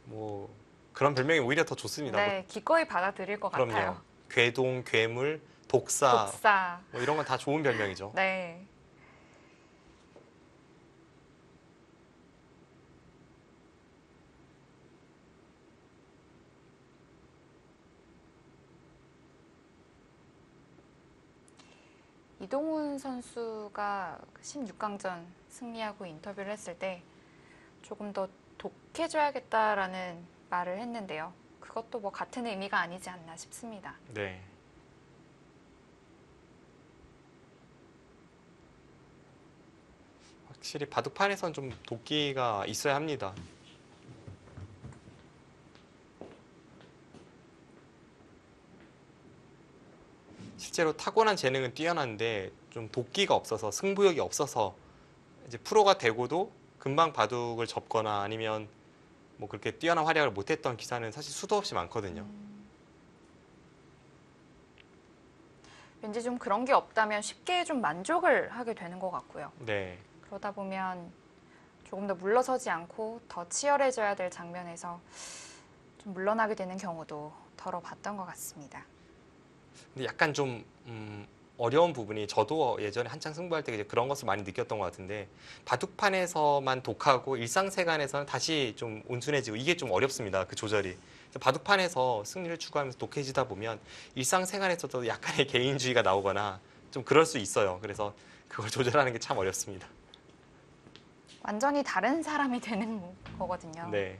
뭐 그런 별명이 오히려 더 좋습니다. 뭐 네, 기꺼이 받아들일 것 그럼요. 같아요. 괴동, 괴물, 독사 독사. 뭐 이런 건 다 좋은 별명이죠. 네. 이동훈 선수가 16강전 승리하고 인터뷰를 했을 때 조금 더 독해줘야겠다라는 말을 했는데요. 그것도 뭐 같은 의미가 아니지 않나 싶습니다. 네. 확실히 바둑판에선 좀 도끼가 있어야 합니다. 실제로 타고난 재능은 뛰어난데 좀 도끼가 없어서 승부욕이 없어서 이제 프로가 되고도 금방 바둑을 접거나 아니면 뭐 그렇게 뛰어난 활약을 못했던 기사는 사실 수도 없이 많거든요. 왠지 좀 그런 게 없다면 쉽게 좀 만족을 하게 되는 것 같고요. 네. 그러다 보면 조금 더 물러서지 않고 더 치열해져야 될 장면에서 좀 물러나게 되는 경우도 덜어 봤던 것 같습니다. 근데 약간 좀 어려운 부분이 저도 예전에 한창 승부할 때 이제 그런 것을 많이 느꼈던 것 같은데 바둑판에서만 독하고 일상생활에서는 다시 좀 온순해지고 이게 좀 어렵습니다. 그 조절이. 그래서 바둑판에서 승리를 추구하면서 독해지다 보면 일상생활에서도 약간의 개인주의가 나오거나 좀 그럴 수 있어요. 그래서 그걸 조절하는 게 참 어렵습니다. 완전히 다른 사람이 되는 거거든요. 네.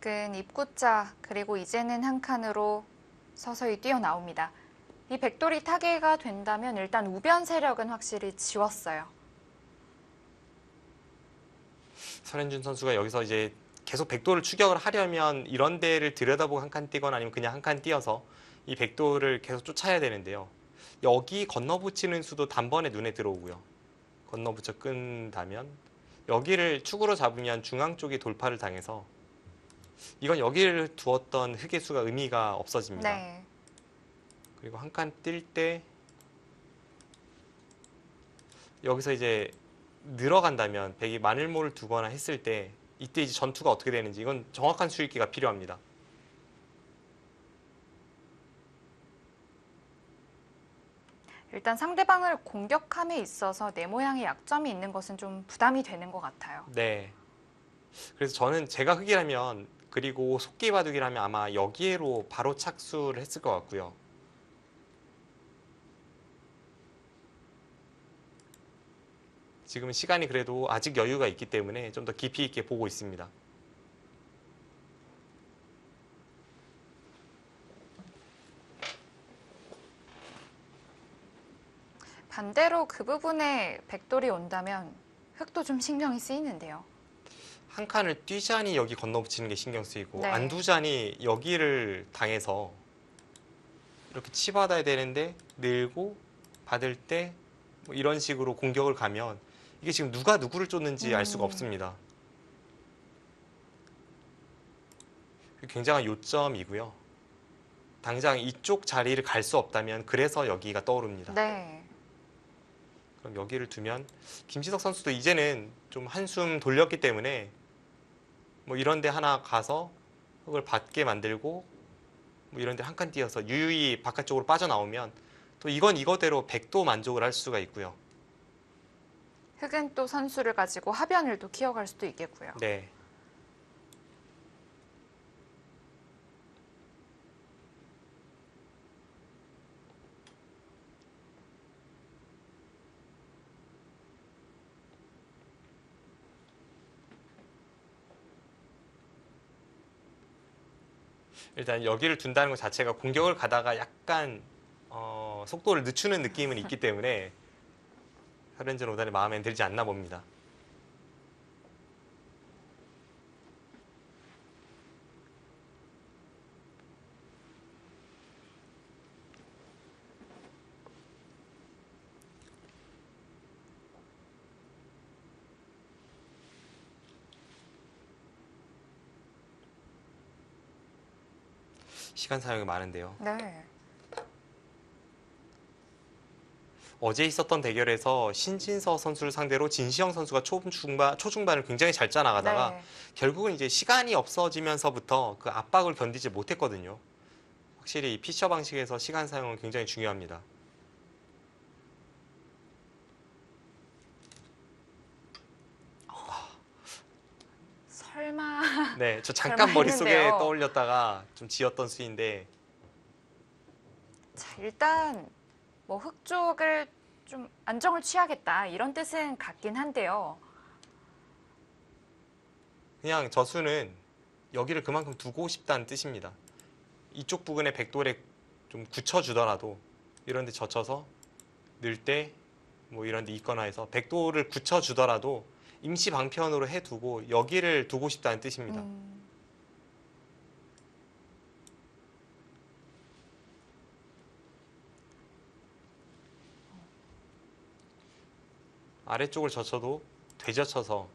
백은 입구자 그리고 이제는 한 칸으로 서서히 뛰어나옵니다. 이 백돌이 타개가 된다면 일단 우변 세력은 확실히 지웠어요. 설현준 선수가 여기서 이제 계속 백도를 추격을 하려면 이런 데를 들여다보고 한 칸 뛰거나 아니면 그냥 한 칸 뛰어서 이 백도를 계속 쫓아야 되는데요. 여기 건너붙이는 수도 단번에 눈에 들어오고요. 건너붙여 끈다면 여기를 축으로 잡으면 중앙 쪽이 돌파를 당해서 이건 여기를 두었던 흑의 수가 의미가 없어집니다. 네. 그리고 한 칸 뛸 때 여기서 이제 늘어간다면 백이 마늘모를 두거나 했을 때 이때 이제 전투가 어떻게 되는지 이건 정확한 수익기가 필요합니다. 일단 상대방을 공격함에 있어서 내 모양의 약점이 있는 것은 좀 부담이 되는 것 같아요. 네. 그래서 저는 제가 흑이라면 그리고 속기 바둑이라면 아마 여기로 바로 착수를 했을 것 같고요. 지금은 시간이 그래도 아직 여유가 있기 때문에 좀 더 깊이 있게 보고 있습니다. 반대로 그 부분에 백돌이 온다면 흑도 좀 신경이 쓰이는데요. 한 칸을 뛰자니 여기 건너붙이는 게 신경 쓰이고 네. 안 두자니 여기를 당해서 이렇게 치받아야 되는데 늘고 받을 때 뭐 이런 식으로 공격을 가면 이게 지금 누가 누구를 쫓는지 알 수가 없습니다. 굉장한 요점이고요. 당장 이쪽 자리를 갈 수 없다면 그래서 여기가 떠오릅니다. 네. 그럼 여기를 두면 김지석 선수도 이제는 좀 한숨 돌렸기 때문에 뭐 이런 데 하나 가서 흙을 받게 만들고 뭐 이런 데 한 칸 띄어서 유유히 바깥쪽으로 빠져나오면 또 이건 이거대로 백도 만족을 할 수가 있고요. 흑은 또 선수를 가지고 하변을 또 키워갈 수도 있겠고요. 네. 일단 여기를 둔다는 것 자체가 공격을 가다가 약간 속도를 늦추는 느낌은 있기 때문에 설현준 오단의 마음에 들지 않나 봅니다. 시간 사용이 많은데요. 네. 어제 있었던 대결에서 신진서 선수를 상대로 진시영 선수가 초중반을 굉장히 잘 짜나가다가 네. 결국은 이제 시간이 없어지면서부터 그 압박을 견디지 못했거든요. 확실히 이 피처 방식에서 시간 사용은 굉장히 중요합니다. 설마. 네, 저 잠깐 설마 머릿속에 했는데요. 떠올렸다가 좀 지었던 수인데 자, 일단 뭐 흑 쪽을 좀 안정을 취하겠다 이런 뜻은 같긴 한데요. 그냥 저수는 여기를 그만큼 두고 싶다는 뜻입니다. 이쪽 부근에 백돌에 좀 굳혀주더라도 이런 데 젖혀서 넣을 때 뭐 이런 데 있거나 해서 백돌을 굳혀주더라도 임시 방편으로 해두고 여기를 두고 싶다는 뜻입니다. 아래쪽을 젖혀도 되젖혀서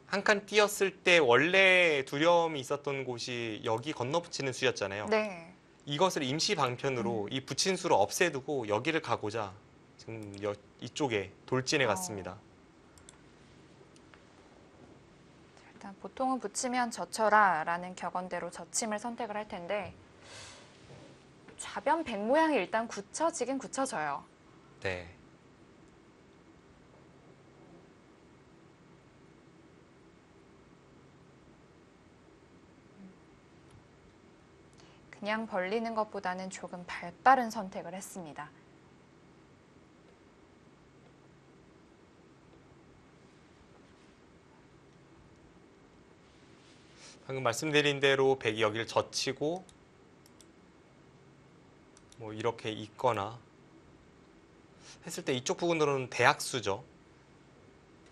한 칸 띄었을 때 원래 두려움이 있었던 곳이 여기 건너붙이는 수였잖아요. 네. 이것을 임시 방편으로 이 붙인 수를 없애두고 여기를 가고자 지금 이쪽에 돌진해 갔습니다. 일단 보통은 붙이면 젖혀라 라는 격언대로 젖힘을 선택을 할 텐데 좌변 백 모양이 일단 굳혀지긴 굳혀져요. 네. 그냥 벌리는 것보다는 조금 발빠른 선택을 했습니다. 방금 말씀드린 대로 백이 여기를 젖히고 뭐 이렇게 있거나 했을 때 이쪽 부분으로는 대악수죠.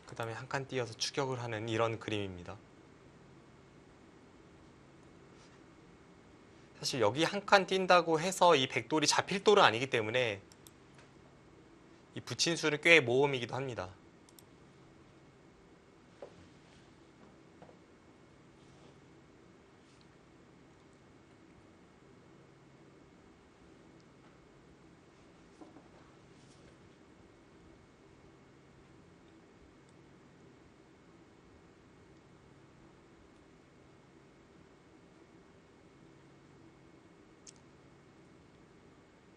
그 다음에 한 칸 띄어서 추격을 하는 이런 그림입니다. 사실 여기 한 칸 띈다고 해서 이 백돌이 잡힐 돌은 아니기 때문에 이 붙인 수는 꽤 모험이기도 합니다.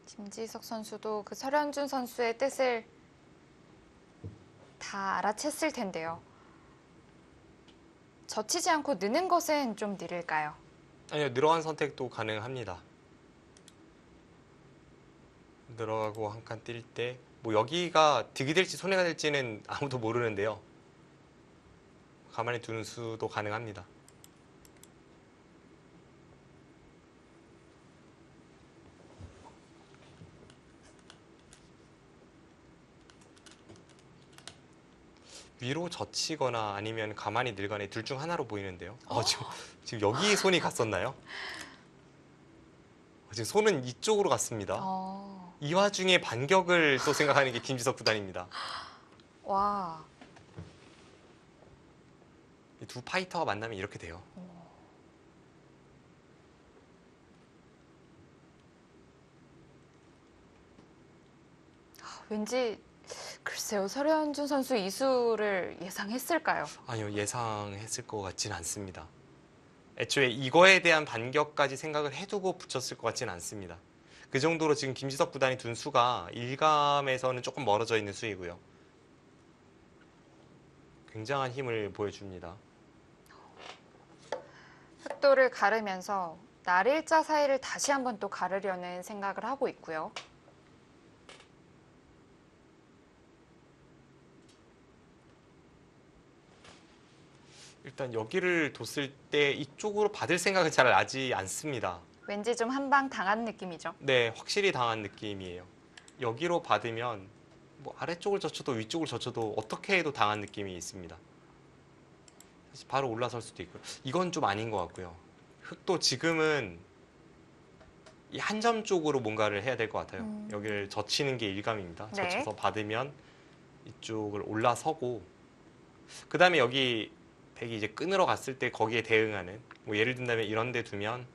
김지석 선수도 그 설현준 선수의 뜻을 다 알아챘을 텐데요. 젖히지 않고 느는 것은 좀 느릴까요? 아니요, 늘어간 선택도 가능합니다. 늘어가고 한 칸 뛸 때 뭐 여기가 득이 될지 손해가 될지는 아무도 모르는데요. 가만히 두는 수도 가능합니다. 위로 젖히거나 아니면 가만히 늘거나 둘 중 하나로 보이는데요. 지금 여기 손이 갔었나요? 지금 손은 이쪽으로 갔습니다. 이 와중에 반격을 또 생각하는 게 김지석 구단입니다. 와. 이 두 파이터가 만나면 이렇게 돼요. 왠지 글쎄요. 설현준 선수 이수를 예상했을까요? 아니요, 예상했을 것 같지는 않습니다. 애초에 이거에 대한 반격까지 생각을 해두고 붙였을 것 같지는 않습니다. 그 정도로 지금 김지석 구단이 둔 수가 일감에서는 조금 멀어져 있는 수이고요. 굉장한 힘을 보여줍니다. 흑도를 가르면서 날일자 사이를 다시 한번 또 가르려는 생각을 하고 있고요. 일단 여기를 뒀을 때 이쪽으로 받을 생각은 잘 나지 않습니다. 왠지 좀 한 방 당한 느낌이죠. 네, 확실히 당한 느낌이에요. 여기로 받으면 뭐 아래쪽을 젖혀도 위쪽을 젖혀도 어떻게 해도 당한 느낌이 있습니다. 사실 바로 올라설 수도 있고요. 이건 좀 아닌 것 같고요. 흑도 지금은 이 한 점 쪽으로 뭔가를 해야 될 것 같아요. 여기를 젖히는 게 일감입니다. 네. 젖혀서 받으면 이쪽을 올라서고 그 다음에 여기 백이 이제 끈으러 갔을 때 거기에 대응하는 뭐 예를 든다면 이런 데 두면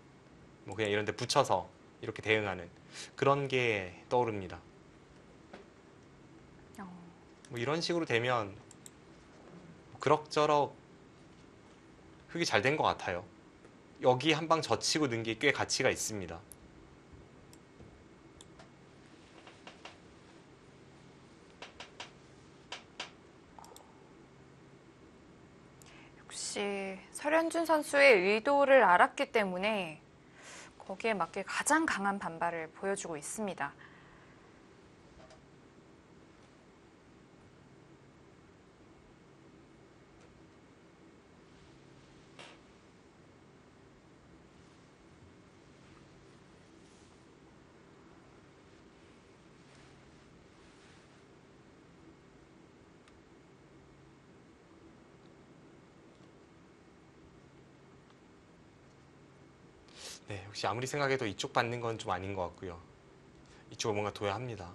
뭐 그냥 이런 데 붙여서 이렇게 대응하는 그런 게 떠오릅니다. 뭐 이런 식으로 되면 그럭저럭 흙이 잘 된 것 같아요. 여기 한 방 젖히고 넣은 게 꽤 가치가 있습니다. 역시 설현준 선수의 의도를 알았기 때문에 거기에 맞게 가장 강한 반발을 보여주고 있습니다. 네, 역시 아무리 생각해도 이쪽 받는 건 좀 아닌 것 같고요. 이쪽을 뭔가 둬야 합니다.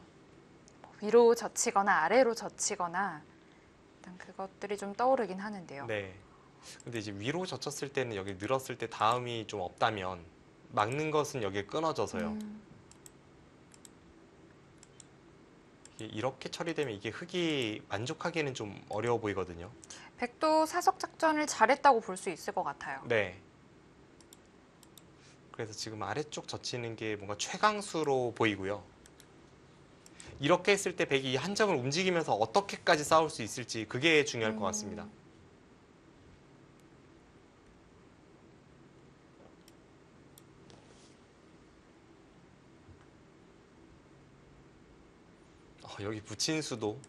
위로 젖히거나 아래로 젖히거나 일단 그것들이 좀 떠오르긴 하는데요. 네. 근데 이제 위로 젖혔을 때는 여기 늘었을 때 다음이 좀 없다면 막는 것은 여기에 끊어져서요. 이렇게 처리되면 이게 흙이 만족하기에는 좀 어려워 보이거든요. 백도 사석 작전을 잘했다고 볼 수 있을 것 같아요. 네. 그래서 지금 아래쪽 젖히는 게 뭔가 최강수로 보이고요. 이렇게 했을 때 백이 한 점을 움직이면서 어떻게까지 싸울 수 있을지 그게 중요할 것 같습니다. 여기 붙인 수도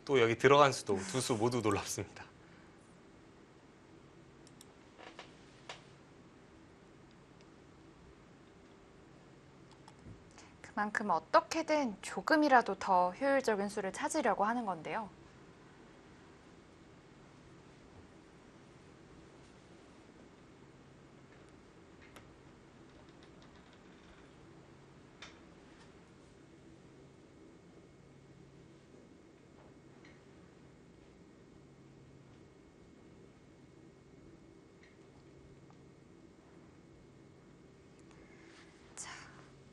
또 여기 들어간 수도 두 수 모두 놀랍습니다. 그만큼 어떻게든 조금이라도 더 효율적인 수를 찾으려고 하는 건데요.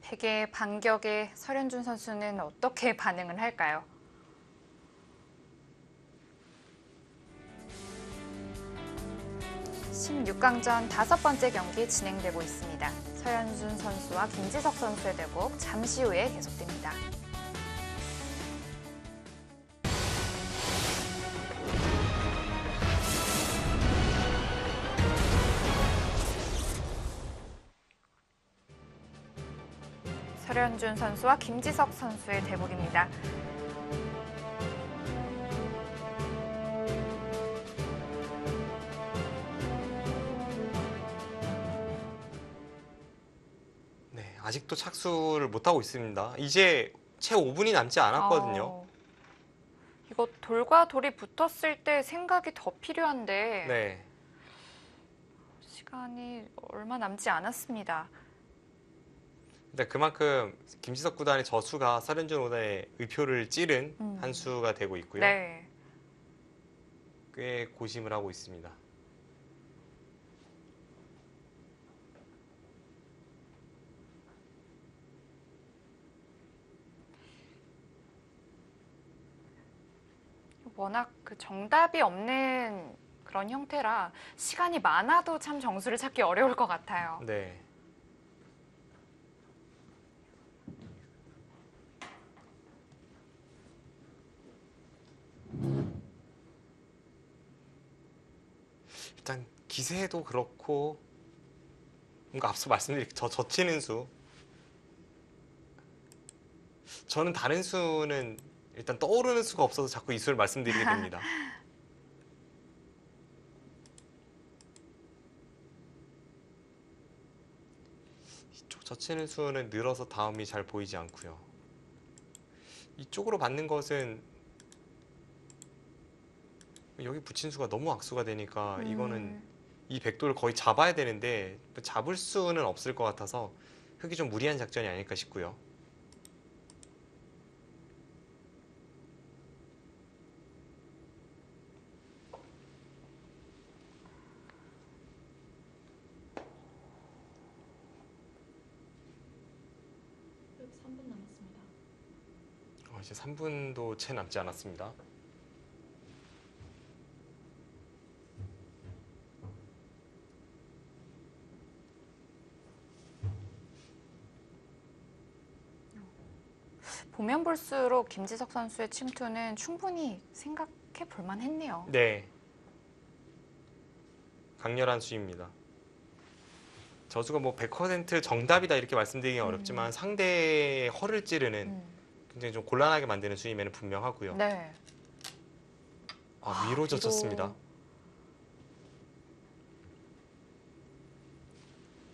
백의 반격에 설현준 선수는 어떻게 반응을 할까요? (16강전) 5번째 경기 진행되고 있습니다. 설현준 선수와 김지석 선수의 대국 잠시 후에 계속됩니다. 설현준 선수와 김지석 선수의 대국입니다. 네, 아직도 착수를 못하고 있습니다. 이제 채 5분이 남지 않았거든요. 이거 돌과 돌이 붙었을 때 생각이 더 필요한데 네. 시간이 얼마 남지 않았습니다. 근데 그만큼 김지석 구단의 저수가 설현준 오단의 의표를 찌른 한 수가 되고 있고요. 네. 꽤 고심을 하고 있습니다. 워낙 그 정답이 없는 그런 형태라 시간이 많아도 참 정수를 찾기 어려울 것 같아요. 네. 일단 기세도 그렇고 뭔가 앞서 말씀드린 저 젖히는 수 저는 다른 수는 일단 떠오르는 수가 없어서 자꾸 이 수를 말씀드리게 됩니다. 이쪽 젖히는 수는 늘어서 다음이 잘 보이지 않고요. 이쪽으로 받는 것은 여기 붙인 수가 너무 악수가 되니까 이거는 이 백도를 거의 잡아야 되는데 잡을 수는 없을 것 같아서 흙이 좀 무리한 작전이 아닐까 싶고요. 이제 3분도 채 남지 않았습니다. 보면 볼수록 김지석 선수의 침투는 충분히 생각해 볼 만했네요. 네. 강렬한 수입니다. 저수가 뭐 100% 정답이다 이렇게 말씀드리기는 어렵지만 상대의 허를 찌르는 굉장히 좀 곤란하게 만드는 수임에는 분명하고요. 네. 위로 젖혔습니다.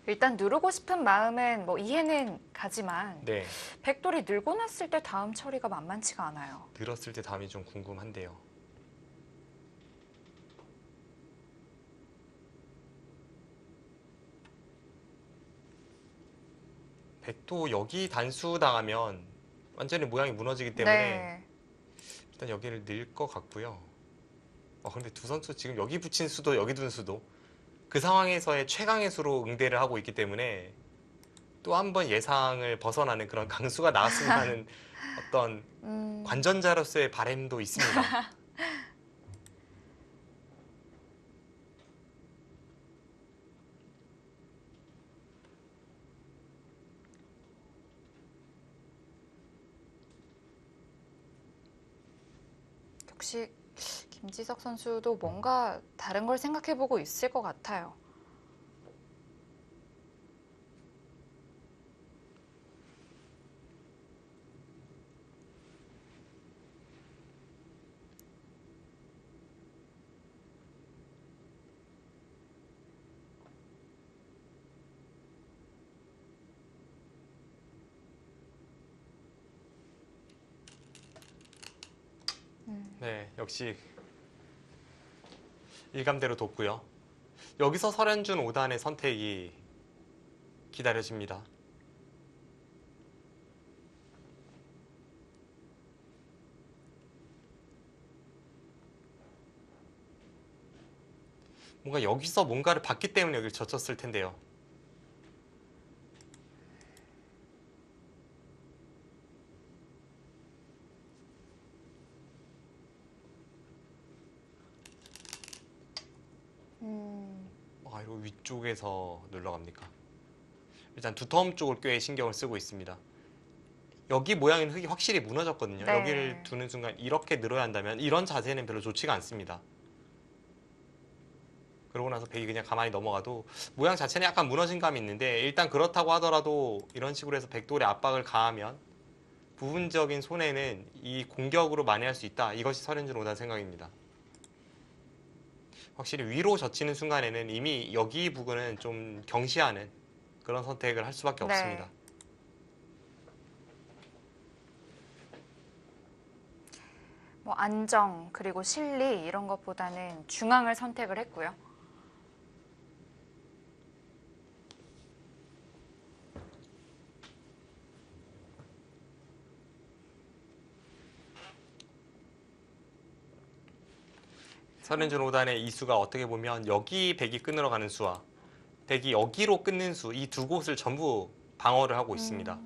일단 누르고 싶은 마음은 뭐 이해는 가지만 네. 백돌이 늘고 났을 때 다음 처리가 만만치가 않아요. 늘었을 때 다음이 좀 궁금한데요. 백도 여기 단수 당하면 완전히 모양이 무너지기 때문에 네. 일단 여기를 넣을 것 같고요. 근데 두 선수 지금 여기 붙인 수도 여기 둔 수도 그 상황에서의 최강의 수로 응대를 하고 있기 때문에 또 한 번 예상을 벗어나는 그런 강수가 나왔으면 하는 어떤 관전자로서의 바람도 있습니다. 역시 김지석 선수도 뭔가 다른 걸 생각해보고 있을 것 같아요. 네, 역시 일감대로 뒀고요. 여기서 설현준 5단의 선택이 기다려집니다. 뭔가 여기서 뭔가를 봤기 때문에 여기를 젖혔을 텐데요. 이거 위쪽에서 눌러갑니까? 일단 두텀 쪽을 꽤 신경을 쓰고 있습니다. 여기 모양인 흙이 확실히 무너졌거든요. 네. 여기를 두는 순간 이렇게 늘어야 한다면 이런 자세는 별로 좋지가 않습니다. 그러고 나서 백이 그냥 가만히 넘어가도 모양 자체는 약간 무너진 감이 있는데 일단 그렇다고 하더라도 이런 식으로 해서 백돌의 압박을 가하면 부분적인 손해는 이 공격으로 만회할 수 있다. 이것이 설현준 5단 생각입니다. 확실히 위로 젖히는 순간에는 이미 여기 부근은 좀 경시하는 그런 선택을 할 수밖에 네. 없습니다. 뭐 안정 그리고 실리 이런 것보다는 중앙을 선택을 했고요. 설현준 5단의 이 수가 어떻게 보면 여기 백이 끊으러 가는 수와 백이 여기로 끊는 수 이 두 곳을 전부 방어를 하고 있습니다.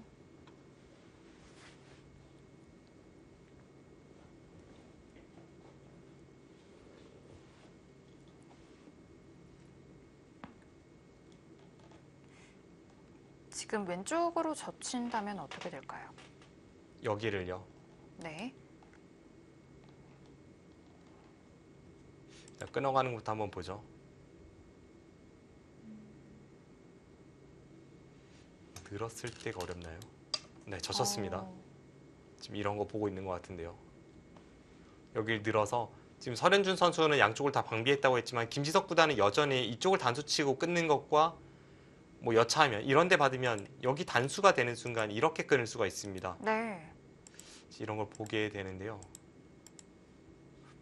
지금 왼쪽으로 젖힌다면 어떻게 될까요? 여기를요. 네. 자, 끊어가는 것부터 한번 보죠. 늘었을 때가 어렵나요? 네, 젖혔습니다. 지금 이런 거 보고 있는 것 같은데요. 여길 늘어서 지금 설현준 선수는 양쪽을 다 방비했다고 했지만 김지석 구단은 여전히 이쪽을 단수치고 끊는 것과 뭐 여차하면 이런 데 받으면 여기 단수가 되는 순간 이렇게 끊을 수가 있습니다. 네. 이런 걸 보게 되는데요.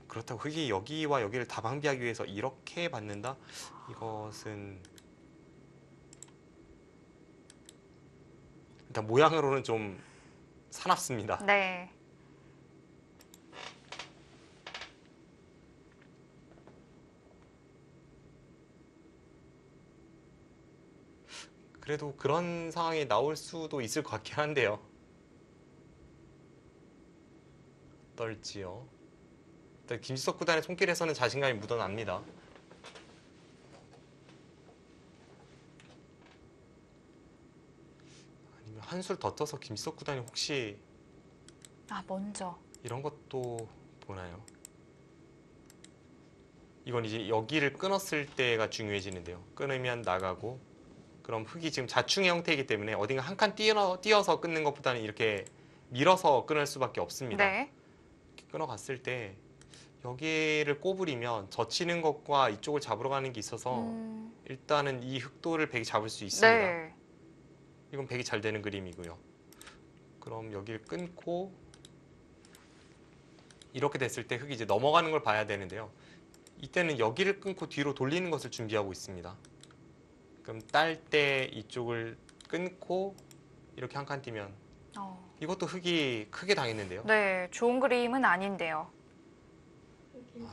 그렇다고 흙이 여기와 여기를 다 방비하기 위해서 이렇게 받는다? 이것은 일단 모양으로는 좀 사납습니다. 네. 그래도 그런 상황이 나올 수도 있을 것 같긴 한데요. 어떨지요? 일단 김지석 구단의 손길에서는 자신감이 묻어납니다. 아니면 한술 더 떠서 김지석 구단이 혹시 먼저. 이런 것도 보나요? 이건 이제 여기를 끊었을 때가 중요해지는데요. 끊으면 나가고 그럼 흙이 지금 자충의 형태이기 때문에 어딘가 한 칸 띄어서 끊는 것보다는 이렇게 밀어서 끊을 수밖에 없습니다. 네. 이렇게 끊어갔을 때 여기를 꼬부리면 젖히는 것과 이쪽을 잡으러 가는 게 있어서 일단은 이 흑도를 백이 잡을 수 있습니다. 네. 이건 백이 잘 되는 그림이고요. 그럼 여기를 끊고 이렇게 됐을 때 흙이 이제 넘어가는 걸 봐야 되는데요. 이때는 여기를 끊고 뒤로 돌리는 것을 준비하고 있습니다. 그럼 딸 때 이쪽을 끊고 이렇게 한 칸 띄면 어, 이것도 흙이 크게 당했는데요. 네, 좋은 그림은 아닌데요.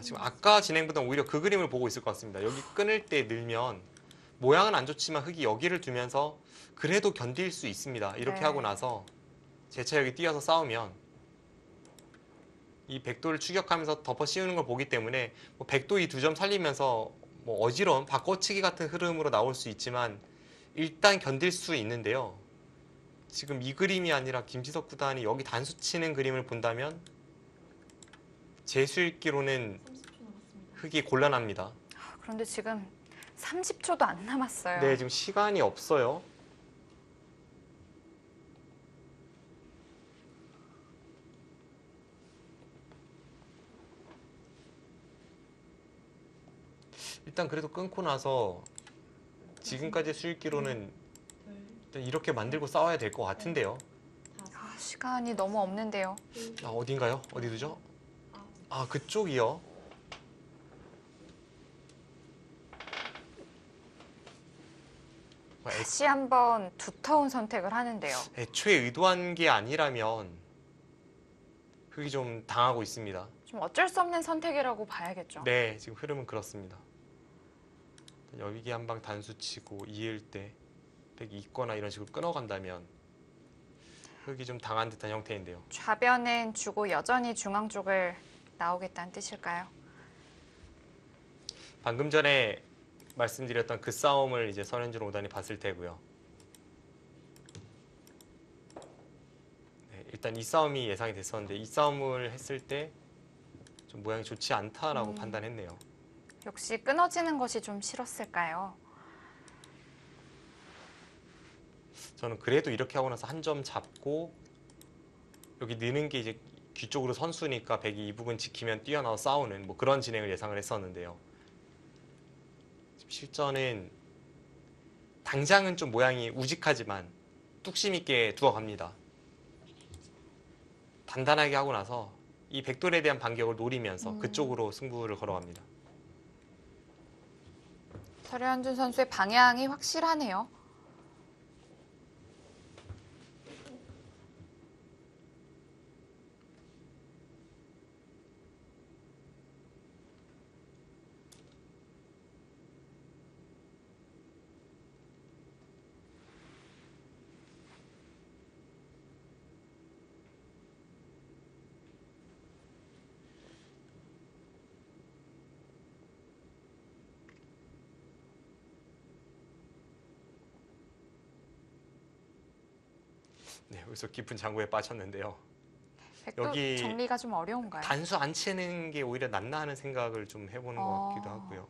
지금 아까 진행보다 오히려 그 그림을 보고 있을 것 같습니다. 여기 끊을 때 늘면 모양은 안 좋지만 흙이 여기를 두면서 그래도 견딜 수 있습니다. 이렇게 네. 하고 나서 재차 여기 뛰어서 싸우면 이 백도를 추격하면서 덮어 씌우는 걸 보기 때문에 뭐 백도 이 두 점 살리면서 뭐 어지러운 바꿔치기 같은 흐름으로 나올 수 있지만 일단 견딜 수 있는데요. 지금 이 그림이 아니라 김지석 구단이 여기 단수 치는 그림을 본다면 제 수익기로는 30초 남았습니다. 흙이 곤란합니다. 그런데 지금 30초도 안 남았어요. 네, 지금 시간이 없어요. 일단 그래도 끊고 나서 지금까지 수익기로는 둘, 일단 이렇게 만들고 싸워야 될 것 같은데요. 다섯, 시간이 너무 없는데요. 일곱, 어딘가요? 어디 두죠? 아홉. 그쪽이요. 다시 한번 두터운 선택을 하는데요. 애초에 의도한 게 아니라면 흙이 좀 당하고 있습니다. 좀 어쩔 수 없는 선택이라고 봐야겠죠. 네, 지금 흐름은 그렇습니다. 여기 한 방 단수 치고 이을 때 백이 있거나 이런 식으로 끊어간다면 흙이 좀 당한 듯한 형태인데요. 좌변은 주고 여전히 중앙 쪽을 나오겠다는 뜻일까요? 방금 전에 말씀드렸던 그 싸움을 이제 선현준 5단이 봤을 테고요. 네, 일단 이 싸움이 예상이 됐었는데 이 싸움을 했을 때 좀 모양이 좋지 않다라고 판단했네요. 역시 끊어지는 것이 좀 싫었을까요? 저는 그래도 이렇게 하고 나서 한 점 잡고 여기 느는 게 이제 뒤쪽으로 선수니까 백이 이 부분 지키면 뛰어나와 싸우는 뭐 그런 진행을 예상을 했었는데요. 실전은 당장은 좀 모양이 우직하지만 뚝심 있게 두어갑니다. 단단하게 하고 나서 이 백돌에 대한 반격을 노리면서 그쪽으로 승부를 걸어갑니다. 설현준 선수의 방향이 확실하네요. 네, 여기서 깊은 장구에 빠졌는데요. 백도 여기 정리가 좀 어려운가요? 단수 안 치는 게 오히려 낫나 하는 생각을 좀 해보는 것 같기도 하고요.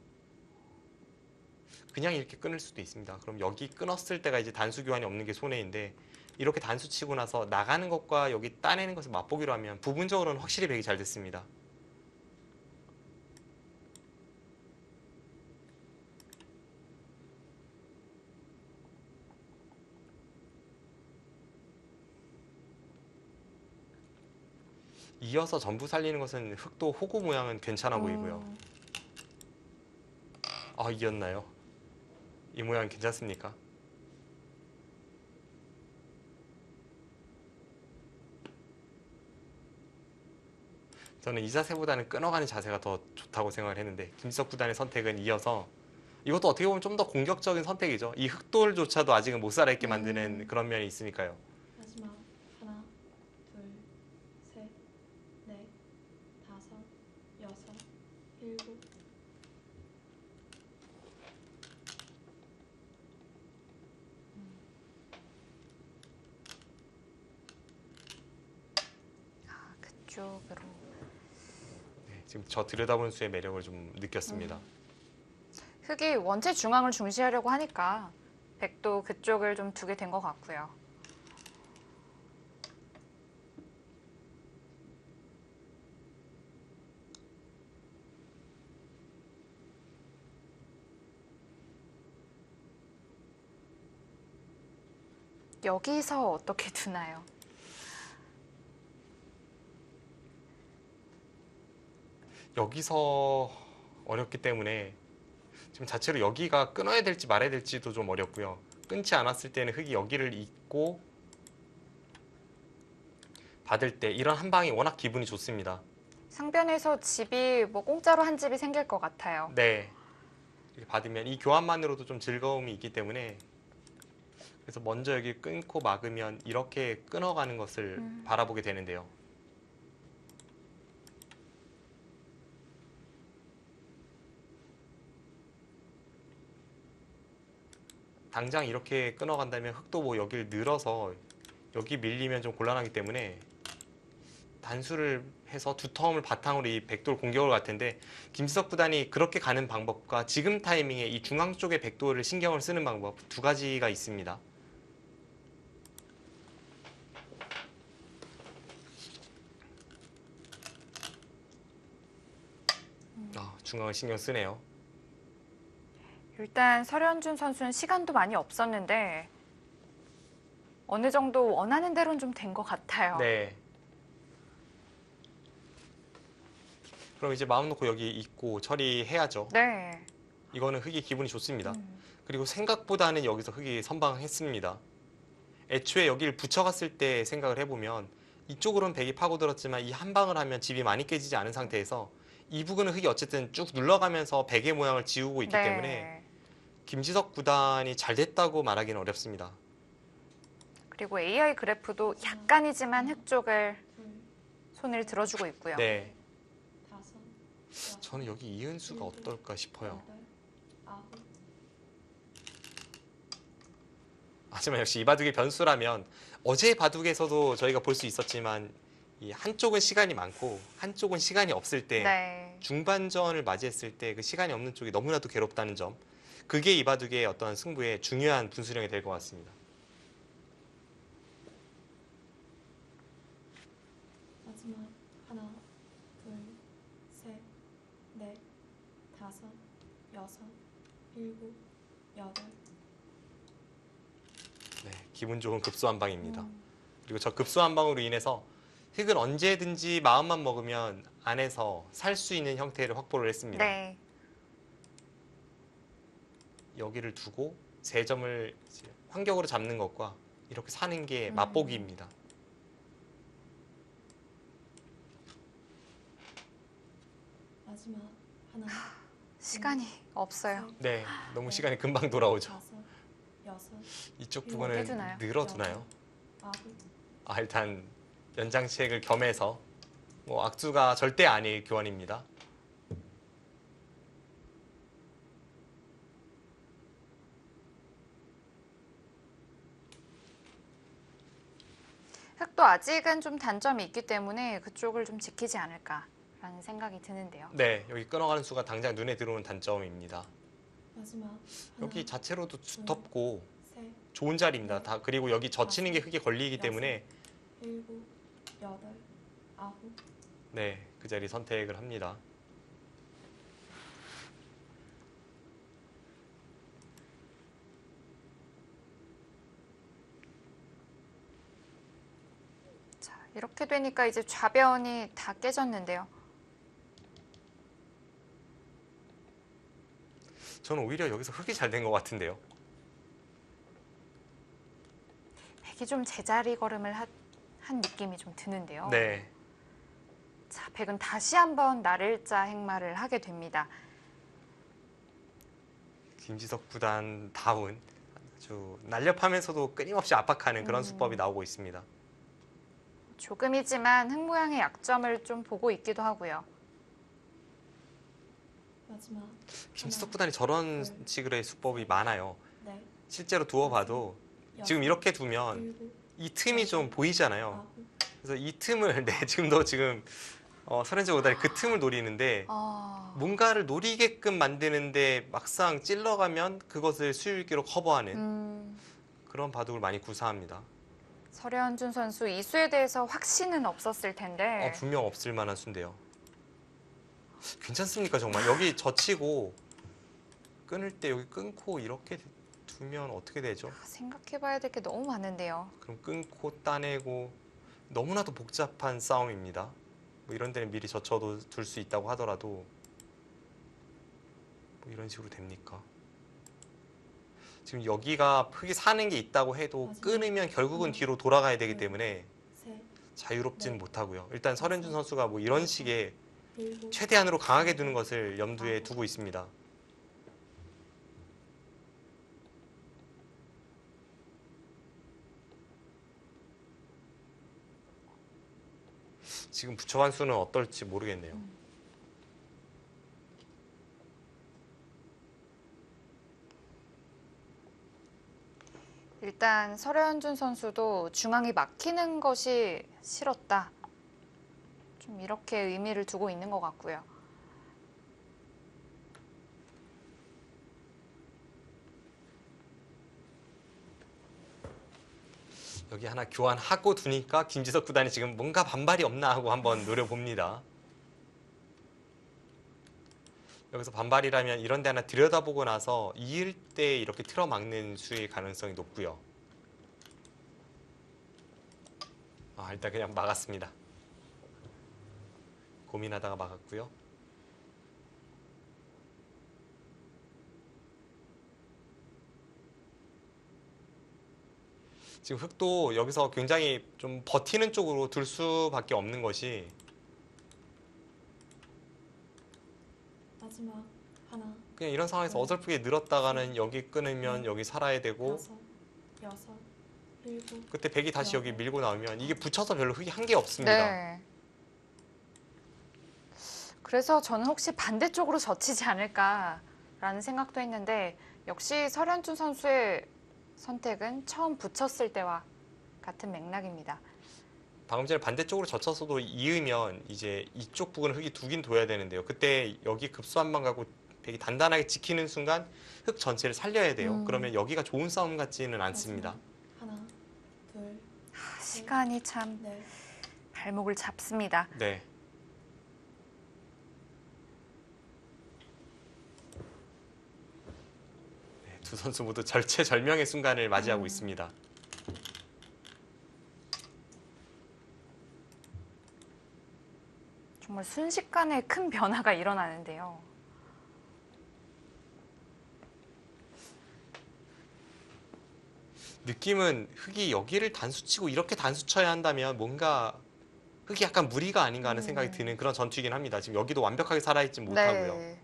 그냥 이렇게 끊을 수도 있습니다. 그럼 여기 끊었을 때가 이제 단수 교환이 없는 게 손해인데 이렇게 단수 치고 나서 나가는 것과 여기 따내는 것을 맛보기로 하면 부분적으로는 확실히 백이 잘 됐습니다. 이어서 전부 살리는 것은 흑도 호구 모양은 괜찮아 보이고요. 이겼나요? 이 모양 괜찮습니까? 저는 이 자세보다는 끊어가는 자세가 더 좋다고 생각을 했는데 김지석 구단의 선택은 이어서 이것도 어떻게 보면 좀 더 공격적인 선택이죠. 이 흑돌조차도 아직은 못 살아있게 만드는 그런 면이 있으니까요. 마지막 하나, 둘, 셋, 넷, 다섯, 여섯, 일곱. 그쪽으로. 네, 지금 저 들여다보는 수의 매력을 좀 느꼈습니다. 흑이 원체 중앙을 중시하려고 하니까 백도 그쪽을 좀 두게 된 것 같고요. 여기서 어떻게 두나요? 여기서 어렵기 때문에 지금 자체로 여기가 끊어야 될지 말아야 될지도 좀 어렵고요. 끊지 않았을 때는 흙이 여기를 잇고 받을 때 이런 한 방이 워낙 기분이 좋습니다. 상변에서 집이 뭐 공짜로 한 집이 생길 것 같아요. 네. 이렇게 받으면 이 교환만으로도 좀 즐거움이 있기 때문에 그래서 먼저 여기 끊고 막으면 이렇게 끊어가는 것을 바라보게 되는데요. 당장 이렇게 끊어간다면 흑도 뭐 여기를 늘어서 여기 밀리면 좀 곤란하기 때문에 단수를 해서 두 텀을 바탕으로 이 백돌 공격을 갈 텐데 김지석 구단이 그렇게 가는 방법과 지금 타이밍에 이 중앙 쪽의 백돌을 신경을 쓰는 방법 두 가지가 있습니다. 중앙을 신경 쓰네요. 일단 설현준 선수는 시간도 많이 없었는데 어느 정도 원하는 대로는 좀 된 것 같아요. 네. 그럼 이제 마음 놓고 여기 있고 처리해야죠. 네. 이거는 흑이 기분이 좋습니다. 그리고 생각보다는 여기서 흑이 선방했습니다. 애초에 여기를 붙여갔을 때 생각을 해보면 이쪽으로는 백이 파고들었지만 이 한 방을 하면 집이 많이 깨지지 않은 상태에서 이 부분은 흑이 어쨌든 쭉 눌러가면서 백의 모양을 지우고 있기 네. 때문에 김지석 구단이 잘 됐다고 말하기는 어렵습니다. 그리고 AI 그래프도 약간이지만 흑 쪽을 둘, 손을 들어주고 있고요. 네, 다섯, 여섯, 저는 여기 이은수가 어떨까 싶어요. 여덟, 아홉, 하지만 역시 이 바둑의 변수라면 어제 바둑에서도 저희가 볼 수 있었지만 이 한쪽은 시간이 많고 한쪽은 시간이 없을 때 네. 중반전을 맞이했을 때 그 시간이 없는 쪽이 너무나도 괴롭다는 점, 그게 이 바둑의 어떤 승부의 중요한 분수령이 될 것 같습니다. 마지막 하나, 둘, 셋, 넷, 다섯, 여섯, 일곱, 여덟. 네, 기분 좋은 급소 한 방입니다. 그리고 저 급소 한 방으로 인해서 흑은 언제든지 마음만 먹으면 안에서 살 수 있는 형태를 확보를 했습니다. 네. 여기를 두고 세 점을 이제 환격으로 잡는 것과 이렇게 사는 게 맛보기입니다. 마지막 하나, 시간이 없어요. 네, 너무 시간이 금방 돌아오죠. 다섯, 여섯, 이쪽 이거 부분을 해주나요? 늘어두나요? 아홉, 일단 연장책을 겸해서 뭐 악수가 절대 아닐 교환입니다. 흑도 아직은 좀 단점이 있기 때문에 그쪽을 좀 지키지 않을까라는 생각이 드는데요. 네, 여기 끊어가는 수가 당장 눈에 들어오는 단점입니다. 마지막 하나, 여기 자체로도 두텁고 셋, 좋은 자리입니다. 다 그리고 여기 젖히는 게 흑에 걸리기 때문에 일곱, 여덟, 아홉. 네, 그 자리 선택을 합니다. 자, 이렇게 되니까 이제 좌변이 다 깨졌는데요. 저는 오히려 여기서 흑이 잘 된 것 같은데요. 백이 좀 제자리 걸음을 한 느낌이 좀 드는데요. 네, 자, 백은 다시 한번 날일자 행마를 하게 됩니다. 김지석 구단 다운 아주 날렵하면서도 끊임없이 압박하는 그런 수법이 나오고 있습니다. 조금이지만 흑 모양의 약점을 좀 보고 있기도 하고요. 마지막 김지석 구단이 저런 식의 수법이 많아요. 넷, 실제로 두어봐도 여섯, 지금 이렇게 두면 일곱, 이 틈이 좀 보이잖아요. 아홉. 그래서 이 틈을 네, 지금도 설현재 구단이 그 틈을 노리는데 뭔가를 노리게끔 만드는데 막상 찔러가면 그것을 수유 있기로 커버하는 그런 바둑을 많이 구사합니다. 설현준 선수 이 수에 대해서 확신은 없었을 텐데 분명 없을 만한 수인데요. 괜찮습니까 정말? 여기 젖히고 끊을 때 여기 끊고 이렇게 두면 어떻게 되죠? 생각해봐야 될 게 너무 많은데요. 그럼 끊고 따내고 너무나도 복잡한 싸움입니다. 뭐 이런 데는 미리 젖혀도 둘 수 있다고 하더라도 뭐 이런 식으로 됩니까? 지금 여기가 흙이 사는 게 있다고 해도 끊으면 결국은 뒤로 돌아가야 되기 때문에 셋, 자유롭진 네. 못하고요. 일단 설현준 선수가 뭐 이런 식의 일곱, 최대한으로 강하게 두는 것을 염두에 두고 있습니다. 지금 부처 환수는 어떨지 모르겠네요. 일단 설현준 선수도 중앙이 막히는 것이 싫었다. 좀 이렇게 의미를 두고 있는 것 같고요. 여기 하나 교환하고 두니까 김지석 구단이 지금 뭔가 반발이 없나 하고 한번 노려봅니다. 여기서 반발이라면 이런 데 하나 들여다보고 나서 이을 때 이렇게 틀어막는 수의 가능성이 높고요. 일단 그냥 막았습니다. 고민하다가 막았고요. 지금 흑도 여기서 굉장히 좀 버티는 쪽으로 둘 수밖에 없는 것이 마지막 하나, 그냥 이런 상황에서 어설프게 늘었다가는 여기 끊으면 여기 살아야 되고 다섯, 여섯, 일곱, 그때 백이 다시 여기 밀고 나오면 이게 붙여서 별로 흑이 한 게 없습니다. 네. 그래서 저는 혹시 반대쪽으로 젖히지 않을까라는 생각도 했는데 역시 설현준 선수의 선택은 처음 붙였을 때와 같은 맥락입니다. 방금 전에 반대쪽으로 젖혀서도 이으면 이제 이쪽 부분은 흑이 두긴 둬야 되는데요. 그때 여기 급수 한 방 가고 백이 단단하게 지키는 순간 흑 전체를 살려야 돼요. 그러면 여기가 좋은 싸움 같지는 않습니다. 마지막 하나, 둘, 시간이 참 넷, 발목을 잡습니다. 네. 두 선수 모두 절체절명의 순간을 맞이하고 있습니다. 정말 순식간에 큰 변화가 일어나는데요. 느낌은 흑이 여기를 단수치고 이렇게 단수쳐야 한다면 뭔가 흑이 약간 무리가 아닌가 하는 생각이 드는 그런 전투이긴 합니다. 지금 여기도 완벽하게 살아있지 못하고요. 네.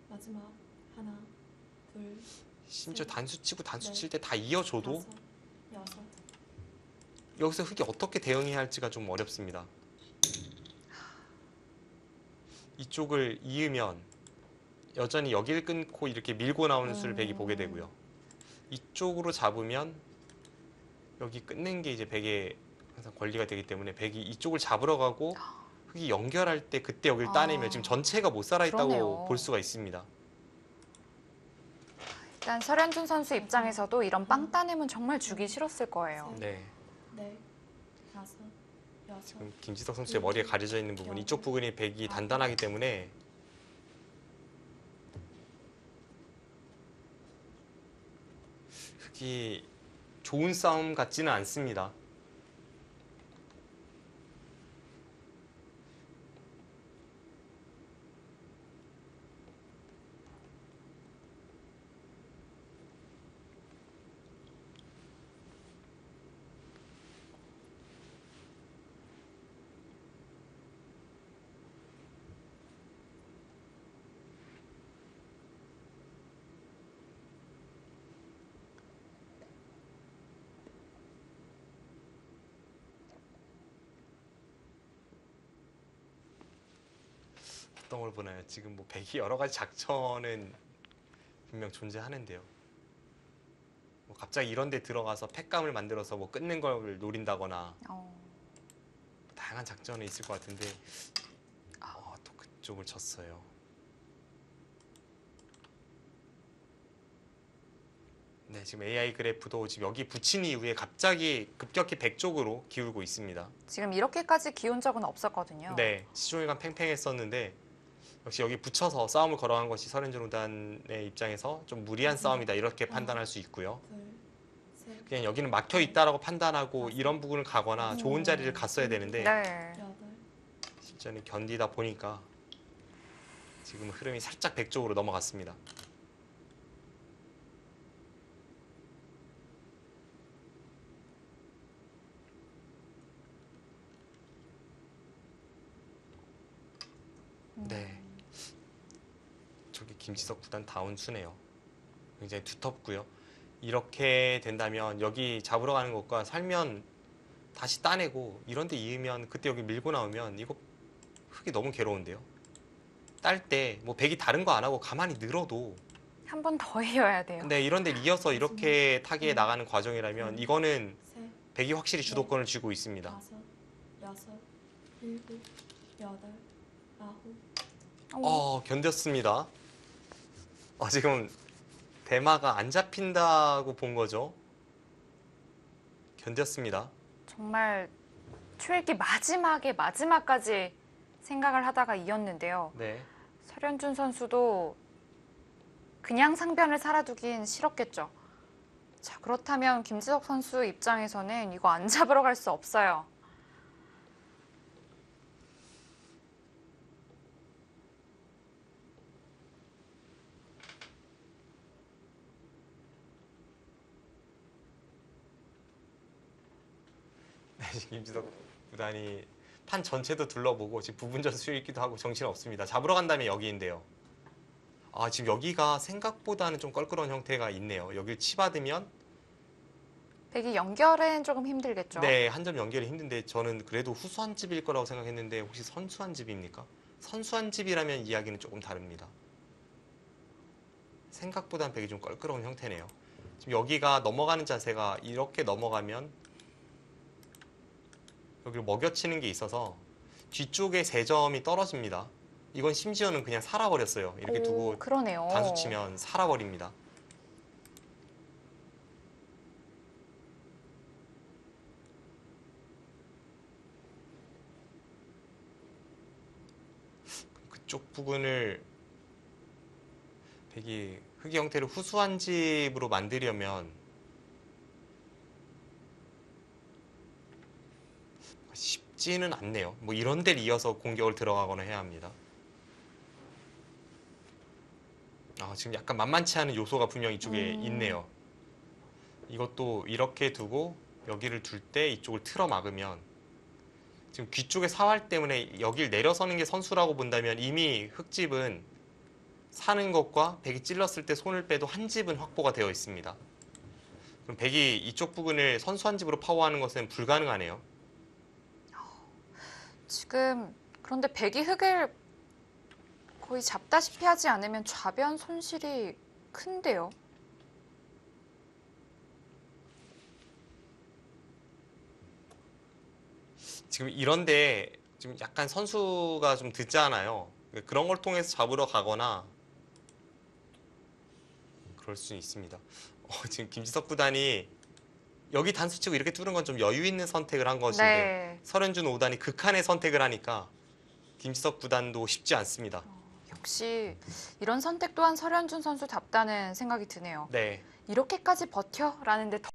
마지막 하나, 둘, 심지어 단수치고 단수칠 때 다 이어줘도 다섯, 여섯, 여기서 흑이 어떻게 대응해야 할지가 좀 어렵습니다. 이쪽을 이으면 여전히 여기를 끊고 이렇게 밀고 나오는 수를 백이 보게 되고요. 이쪽으로 잡으면 여기 끊는 게 이제 백의 항상 권리가 되기 때문에 백이 이쪽을 잡으러 가고 흑이 연결할 때 그때 여기를 따내면 지금 전체가 못 살아있다고 그러네요. 볼 수가 있습니다. 일단 설현준 선수 입장에서도 이런 빵 따냄은 정말 주기 싫었을 거예요. 네, 넷, 다섯, 여섯, 지금 김지석 선수의 머리에 가려져 있는 부분 이쪽 부분이 백이 단단하기 때문에 흑이 좋은 싸움 같지는 않습니다. 어떤 걸 보나요? 지금 뭐 백이 여러 가지 작전은 분명 존재하는데요. 뭐 갑자기 이런 데 들어가서 팩감을 만들어서 뭐 끊는 걸 노린다거나 다양한 작전이 있을 것 같은데 또 그쪽을 쳤어요. 네, 지금 AI 그래프도 지금 여기 붙인 이후에 갑자기 급격히 백 쪽으로 기울고 있습니다. 지금 이렇게까지 기운 적은 없었거든요. 네, 시종일관 팽팽했었는데 역시 여기 붙여서 싸움을 걸어간 것이 설현준 구단의 입장에서 좀 무리한 싸움이다 이렇게 판단할 수 있고요. 둘, 셋, 그냥 여기는 막혀 있다라고 판단하고 이런 부분을 가거나 좋은 자리를 갔어야 되는데 네. 여덟, 실전에 견디다 보니까 지금 흐름이 살짝 백 쪽으로 넘어갔습니다. 네. 저기 김지석 구단 다운수네요. 굉장히 두텁고요. 이렇게 된다면 여기 잡으러 가는 것과 살면 다시 따내고 이런 데 이으면 그때 여기 밀고 나오면 이거 흙이 너무 괴로운데요. 딸 때 뭐 백이 다른 거 안 하고 가만히 늘어도 한 번 더 이어야 돼요. 근데 이런 데 이어서 이렇게 타기에 나가는 과정이라면 이거는 셋, 백이 확실히 주도권을 쥐고 있습니다. 다섯, 여섯, 일곱, 여덟, 아홉. 견뎠습니다. 지금 대마가 안 잡힌다고 본 거죠. 견뎠습니다. 정말 초읽기 마지막까지 생각을 하다가 이었는데요. 네. 설현준 선수도 그냥 상변을 살아두긴 싫었겠죠. 자, 그렇다면 김지석 선수 입장에서는 이거 안 잡으러 갈 수 없어요. 김지석 구단이 판 전체도 둘러보고 지금 부분전 수익기도 하고 정신 없습니다. 잡으러 간다면 여기인데요. 지금 여기가 생각보다는 좀 껄끄러운 형태가 있네요. 여길 치받으면 백이 연결은 조금 힘들겠죠. 네, 한 점 연결이 힘든데 저는 그래도 후수한 집일 거라고 생각했는데 혹시 선수한 집입니까? 선수한 집이라면 이야기는 조금 다릅니다. 생각보다는 백이 좀 껄끄러운 형태네요. 지금 여기가 넘어가는 자세가 이렇게 넘어가면 여기를 먹여치는 게 있어서 뒤쪽에 3점이 떨어집니다. 이건 심지어는 그냥 살아버렸어요. 이렇게 두고 그러네요. 단수 치면 살아버립니다. 그쪽 부분을 백이 흙의 형태를 후수한 집으로 만들려면 쉽지는 않네요. 뭐 이런 데를 이어서 공격을 들어가거나 해야 합니다. 지금 약간 만만치 않은 요소가 분명 이쪽에 있네요. 이것도 이렇게 두고 여기를 둘 때 이쪽을 틀어 막으면 지금 귀 쪽에 사활 때문에 여길 내려서는 게 선수라고 본다면 이미 흙집은 사는 것과 백이 찔렀을 때 손을 빼도 한 집은 확보가 되어 있습니다. 그럼 백이 이쪽 부분을 선수 한 집으로 파워하는 것은 불가능하네요. 지금 그런데 백이 흙을 거의 잡다시피 하지 않으면 좌변 손실이 큰데요. 지금 이런데 지금 약간 선수가 좀 늦잖아요. 그런 걸 통해서 잡으러 가거나 그럴 수 있습니다. 지금 김지석 구단이 여기 단수 치고 이렇게 뚫은 건 좀 여유 있는 선택을 한 것인데 네. 설현준 5단이 극한의 선택을 하니까 김지석 구단도 쉽지 않습니다. 역시 이런 선택 또한 설현준 선수답다는 생각이 드네요. 네. 이렇게까지 버텨라는데 더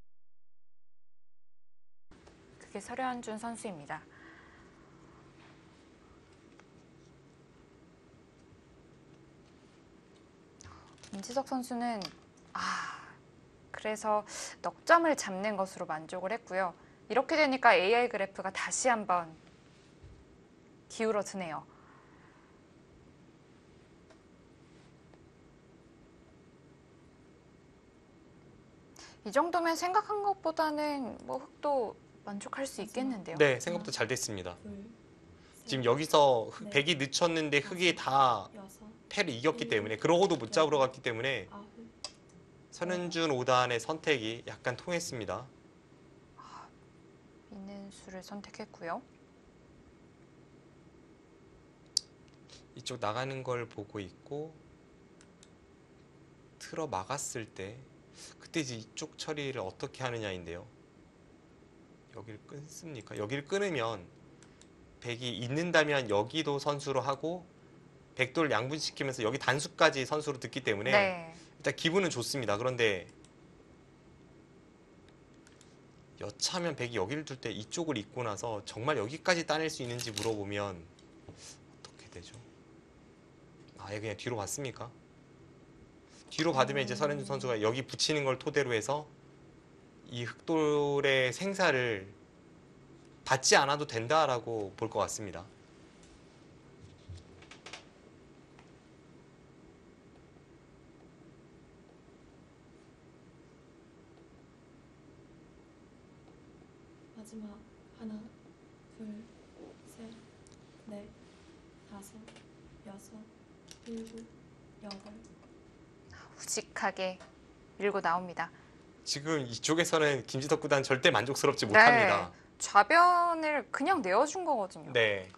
그게 설현준 선수입니다. 김지석 선수는 그래서 넉 점을 잡는 것으로 만족을 했고요. 이렇게 되니까 AI 그래프가 다시 한번 기울어 드네요. 이 정도면 생각한 것보다는 뭐 흙도 만족할 수 있겠는데요. 네, 생각보다 잘 됐습니다. 둘, 셋, 지금 여기서 네. 백이 늦췄는데 흙이 다 여섯, 패를 이겼기 때문에 그러고도 못 잡으러 갔기 때문에 아홉. 설현준 5단의 선택이 약간 통했습니다. 있는 수를 선택했고요. 이쪽 나가는 걸 보고 있고 틀어 막았을 때 그때 이제 이쪽 처리를 어떻게 하느냐인데요. 여기를 끊습니까? 여기를 끊으면 백이 있는다면 여기도 선수로 하고 백돌 양분시키면서 여기 단수까지 선수로 듣기 때문에 네. 일단 기분은 좋습니다. 그런데 여차하면 백이 여기를 둘 때 이쪽을 잇고 나서 정말 여기까지 따낼 수 있는지 물어보면 어떻게 되죠? 아예 그냥 뒤로 받습니까? 뒤로 받으면 이제 설현준 선수가 여기 붙이는 걸 토대로 해서 이 흑돌의 생사를 받지 않아도 된다라고 볼 것 같습니다. 마지막 하나, 둘, 셋, 넷, 다섯, 여섯, 일곱, 여덟. 우직하게 밀고 나옵니다. 지금 이쪽에서는 김지덕 구단 절대 만족스럽지 네. 못합니다. 좌변을 그냥 내어준 거거든요. 네.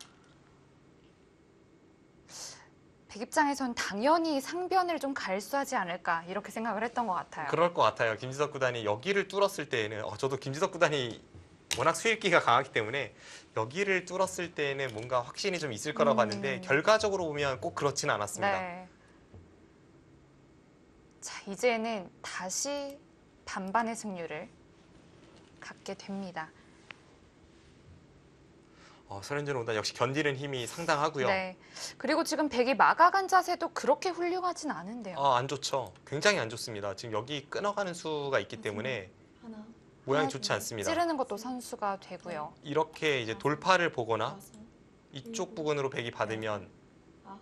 백 입장에선 당연히 상변을 좀 갈수하지 않을까 이렇게 생각을 했던 것 같아요. 그럴 것 같아요. 김지덕 구단이 여기를 뚫었을 때에는 저도 김지덕 구단이 워낙 수익기가 강하기 때문에 여기를 뚫었을 때에는 뭔가 확신이 좀 있을 거라고 봤는데 결과적으로 보면 꼭 그렇지는 않았습니다. 네. 자, 이제는 다시 반반의 승률을 갖게 됩니다. 설현준 오단 역시 견디는 힘이 상당하고요. 네. 그리고 지금 백이 막아간 자세도 그렇게 훌륭하진 않은데요. 안 좋죠. 굉장히 안 좋습니다. 지금 여기 끊어가는 수가 있기 때문에 하나, 모양이 좋지 않습니다. 찌르는 것도 선수가 되고요. 이렇게 이제 돌파를 보거나 여섯, 이쪽 부근으로 백이 받으면 아홉,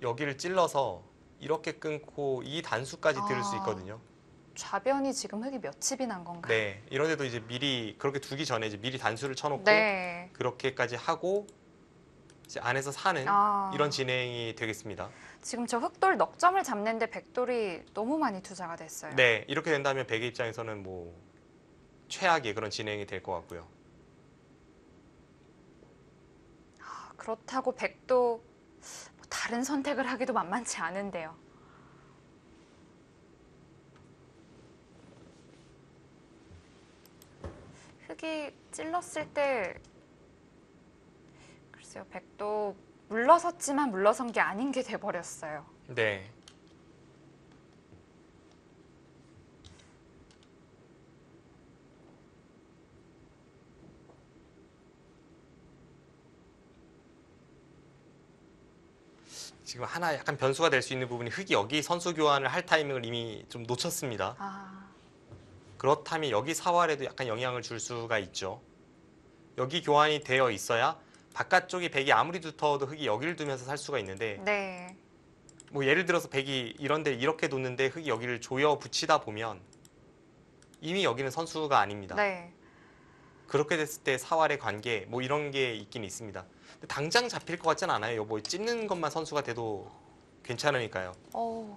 여기를 찔러서 이렇게 끊고 이 단수까지 들을 수 있거든요. 좌변이 지금 흙이 몇 칩이 난 건가요? 네, 이런데도 이제 미리 그렇게 두기 전에 이제 미리 단수를 쳐놓고 네. 그렇게까지 하고 이제 안에서 사는 이런 진행이 되겠습니다. 지금 저 흑돌 넉 점을 잡는데 백돌이 너무 많이 투자가 됐어요. 네, 이렇게 된다면 백의 입장에서는 뭐 최악의 그런 진행이 될 것 같고요. 그렇다고 백도 뭐 다른 선택을 하기도 만만치 않은데요. 흙이 찔렀을 때 글쎄요, 백도 물러섰지만 물러선 게 아닌 게 돼버렸어요. 네. 지금 하나 약간 변수가 될 수 있는 부분이 흙이 여기 선수 교환을 할 타이밍을 이미 좀 놓쳤습니다. 그렇다면 여기 사활에도 약간 영향을 줄 수가 있죠. 여기 교환이 되어 있어야 바깥쪽이 백이 아무리 두터워도 흙이 여기를 두면서 살 수가 있는데 네. 뭐 예를 들어서 백이 이런데 이렇게 뒀는데 흙이 여기를 조여 붙이다 보면 이미 여기는 선수가 아닙니다. 네. 그렇게 됐을 때 사활의 관계 뭐 이런 게 있긴 있습니다. 근데 당장 잡힐 것 같진 않아요. 뭐 찝는 것만 선수가 돼도 괜찮으니까요.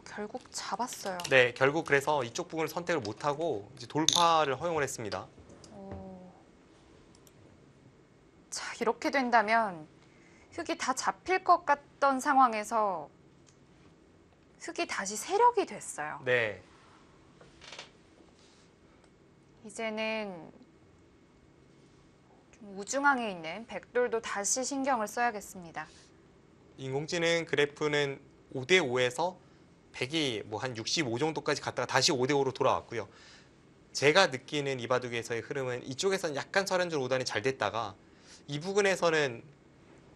결국 잡았어요. 네, 결국 그래서 이쪽 부분을 선택을 못하고 이제 돌파를 허용을 했습니다. 자, 이렇게 된다면 흙이 다 잡힐 것 같던 상황에서 흙이 다시 세력이 됐어요. 네, 이제는 좀 우중항에 있는 백돌도 다시 신경을 써야겠습니다. 인공지능 그래프는 5대5에서 백이 뭐 한 65 정도까지 갔다가 다시 5대5로 돌아왔고요. 제가 느끼는 이 바둑에서의 흐름은 이쪽에서는 약간 설현준 5단이 잘 됐다가 이 부분에서는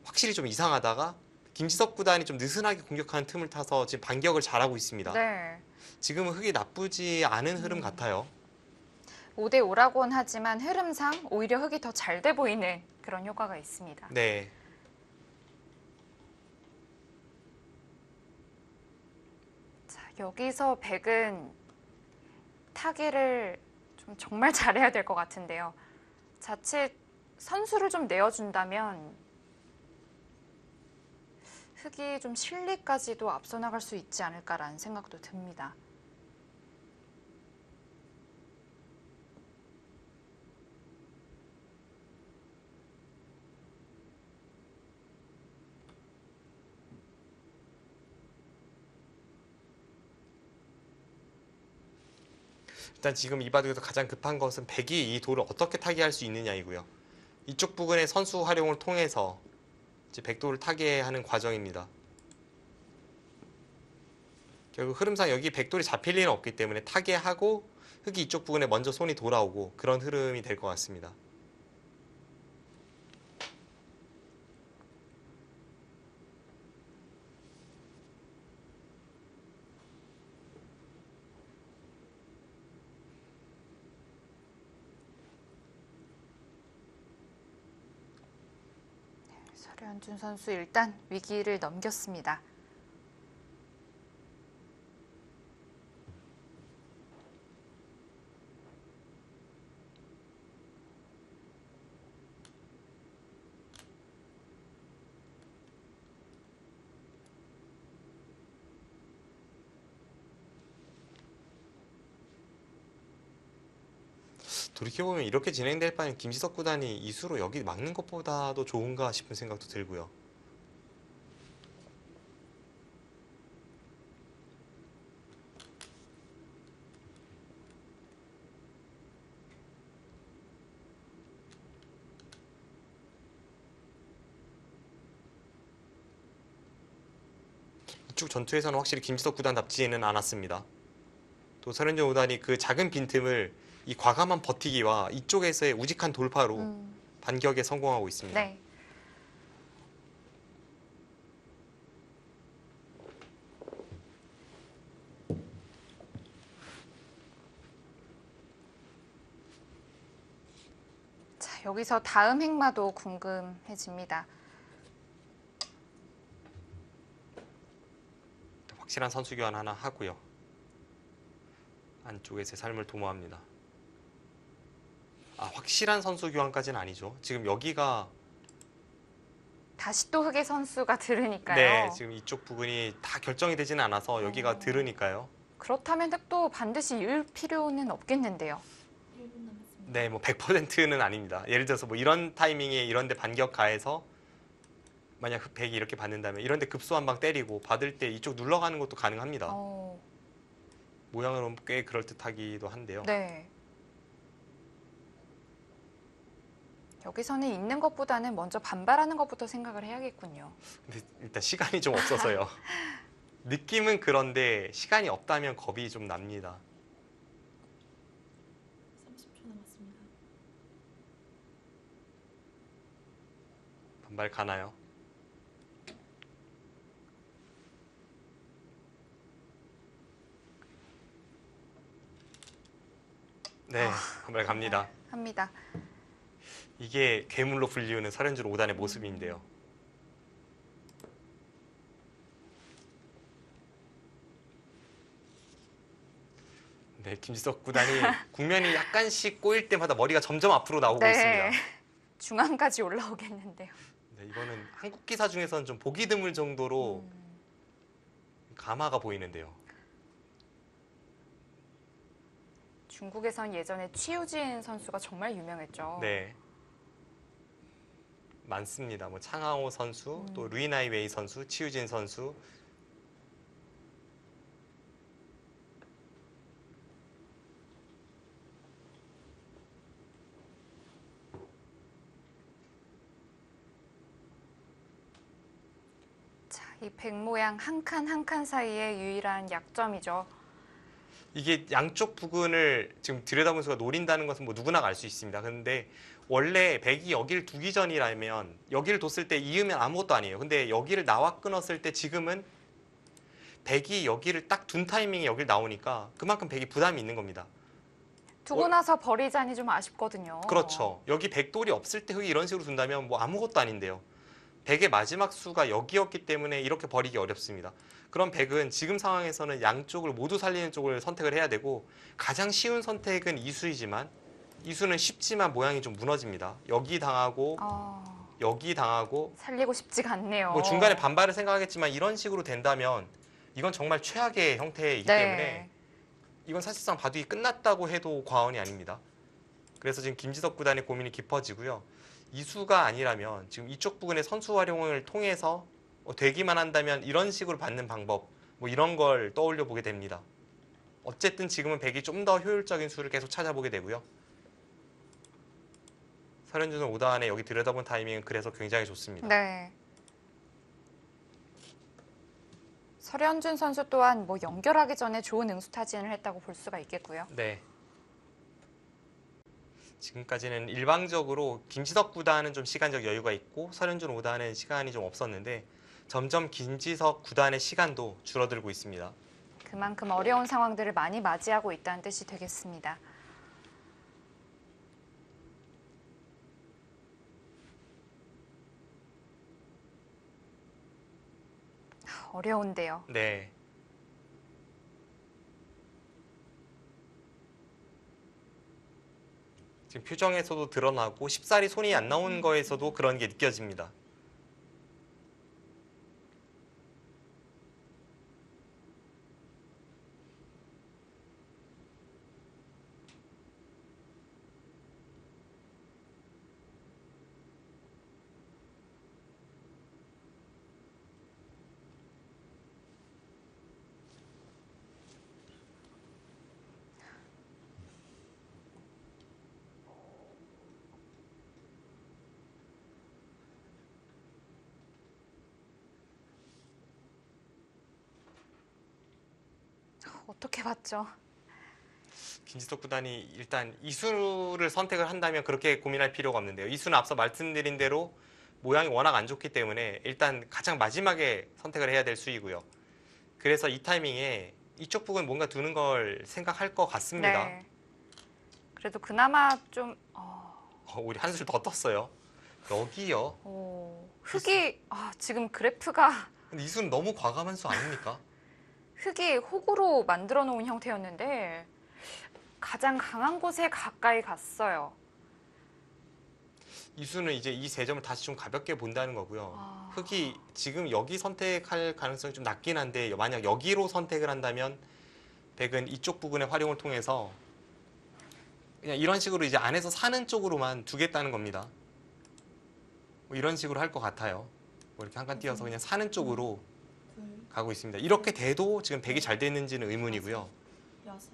확실히 좀 이상하다가 김지석 구단이 좀 느슨하게 공격하는 틈을 타서 지금 반격을 잘하고 있습니다. 네. 지금은 흙이 나쁘지 않은 흐름 같아요. 5대5라고는 하지만 흐름상 오히려 흙이 더 잘 돼 보이는 그런 효과가 있습니다. 네. 자, 여기서 백은 타개를 좀 정말 잘해야 될 것 같은데요. 자칫 선수를 좀 내어준다면 흙이 좀 실리까지도 앞서 나갈 수 있지 않을까라는 생각도 듭니다. 일단 지금 이 바둑에서 가장 급한 것은 백이 이 돌을 어떻게 타개할 수 있느냐이고요. 이쪽 부근의 선수 활용을 통해서 이제 백돌을 타개하는 과정입니다. 결국 흐름상 여기 백돌이 잡힐 리는 없기 때문에 타개하고 흙이 이쪽 부근에 먼저 손이 돌아오고 그런 흐름이 될 것 같습니다. 설현준 선수 일단 위기를 넘겼습니다. 돌이켜보면 이렇게 진행될 바엔 김지석 구단이 이수로 여기 막는 것보다도 좋은가 싶은 생각도 들고요. 이쪽 전투에서는 확실히 김지석 구단답지는 않았습니다. 또 서른준 5단이 그 작은 빈틈을 이 과감한 버티기와 이쪽에서의 우직한 돌파로 반격에 성공하고 있습니다. 네. 자, 여기서 다음 행마도 궁금해집니다. 확실한 선수 교환 하나 하고요. 안쪽에서 삶을 도모합니다. 확실한 선수 교환까지는 아니죠. 지금 여기가 다시 또 흑의 선수가 들으니까요. 네, 지금 이쪽 부분이 다 결정이 되지는 않아서 여기가 들으니까요. 그렇다면 흑도 반드시 이을 필요는 없겠는데요. 1분 남았습니다. 네, 뭐 100%는 아닙니다. 예를 들어서 뭐 이런 타이밍에 이런데 반격 가해서 만약 흑 100이 이렇게 받는다면 이런데 급소 한 방 때리고 받을 때 이쪽 눌러가는 것도 가능합니다. 모양으로 보면 꽤 그럴듯하기도 한데요. 네. 여기서는 있는 것보다는 먼저 반발하는 것부터 생각을 해야겠군요. 근데 일단 시간이 좀 없어서요. 느낌은 그런데 시간이 없다면 겁이 좀 납니다. 30초 남았습니다. 반발 가나요? 네, 반발 갑니다. 합니다. 이게 괴물로 불리우는 서른줄 5단의 모습인데요. 네, 김지석 구단이 국면이 약간씩 꼬일 때마다 머리가 점점 앞으로 나오고 있습니다. 중앙까지 올라오겠는데요. 네, 이거는 한국 기사 중에서는 좀 보기 드물 정도로 감화가 보이는데요. 중국에선 예전에 취우진 선수가 정말 유명했죠. 네, 많습니다. 뭐 창하오 선수, 또 루이나이웨이 선수, 치우진 선수. 자, 이 백 모양 한 칸 한 칸 사이의 유일한 약점이죠. 이게 양쪽 부근을 지금 들여다보면서 노린다는 것은 뭐 누구나 알 수 있습니다. 그런데 원래 백이 여기를 두기 전이라면 여기를 뒀을 때 이으면 아무것도 아니에요. 근데 여기를 나와 끊었을 때 지금은 백이 여기를 딱 둔 타이밍에 여기를 나오니까 그만큼 백이 부담이 있는 겁니다. 두고 나서 버리자니 좀 아쉽거든요. 그렇죠. 여기 백돌이 없을 때 흑이 이런 식으로 둔다면 뭐 아무것도 아닌데요. 백의 마지막 수가 여기였기 때문에 이렇게 버리기 어렵습니다. 그럼 백은 지금 상황에서는 양쪽을 모두 살리는 쪽을 선택을 해야 되고 가장 쉬운 선택은 이수이지만 이수는 쉽지만 모양이 좀 무너집니다. 여기 당하고 여기 당하고 살리고 싶지가 않네요. 뭐 중간에 반발을 생각하겠지만 이런 식으로 된다면 이건 정말 최악의 형태이기 때문에 이건 사실상 바둑이 끝났다고 해도 과언이 아닙니다. 그래서 지금 김지석 구단의 고민이 깊어지고요. 이수가 아니라면 지금 이쪽 부분의 선수 활용을 통해서 되기만 한다면 이런 식으로 받는 방법 뭐 이런 걸 떠올려 보게 됩니다. 어쨌든 지금은 백이 좀 더 효율적인 수를 계속 찾아보게 되고요. 서른준은 5단에 여기 들여다본 타이밍은 그래서 굉장히 좋습니다. 네. 서련준 선수 또한 뭐 연결하기 전에 좋은 응수타진을 했다고 볼 수가 있겠고요. 네. 지금까지는 일방적으로 김지석 구단은 좀 시간적 여유가 있고 서른준 5단은 시간이 좀 없었는데 점점 김지석 구단의 시간도 줄어들고 있습니다. 그만큼 어려운 상황들을 많이 맞이하고 있다는 뜻이 되겠습니다. 어려운데요. 네. 지금 표정에서도 드러나고 쉽사리 손이 안 나온 거에서도 그런 게 느껴집니다. 어떻게 봤죠? 김지석 구단이 일단 이수를 선택을 한다면 그렇게 고민할 필요가 없는데요. 이수는 앞서 말씀드린 대로 모양이 워낙 안 좋기 때문에 일단 가장 마지막에 선택을 해야 될 수이고요. 그래서 이 타이밍에 이쪽 부분 뭔가 두는 걸 생각할 것 같습니다. 네. 그래도 그나마 좀 우리 한술 더 떴어요. 여기요. 흙이 지금 그래프가 근데 이수는 너무 과감한 수 아닙니까? 흙이 혹으로 만들어 놓은 형태였는데 가장 강한 곳에 가까이 갔어요. 이수는 이제 이 세 점을 다시 좀 가볍게 본다는 거고요. 아. 흙이 지금 여기 선택할 가능성이 좀 낮긴 한데 만약 여기로 선택을 한다면 백은 이쪽 부분의 활용을 통해서 그냥 이런 식으로 이제 안에서 사는 쪽으로만 두겠다는 겁니다. 뭐 이런 식으로 할 것 같아요. 뭐 이렇게 한 칸 띄어서 그냥 사는 쪽으로 둘, 가고 있습니다. 이렇게 돼도 지금 백이 잘 됐는지는 의문이고요. 여섯,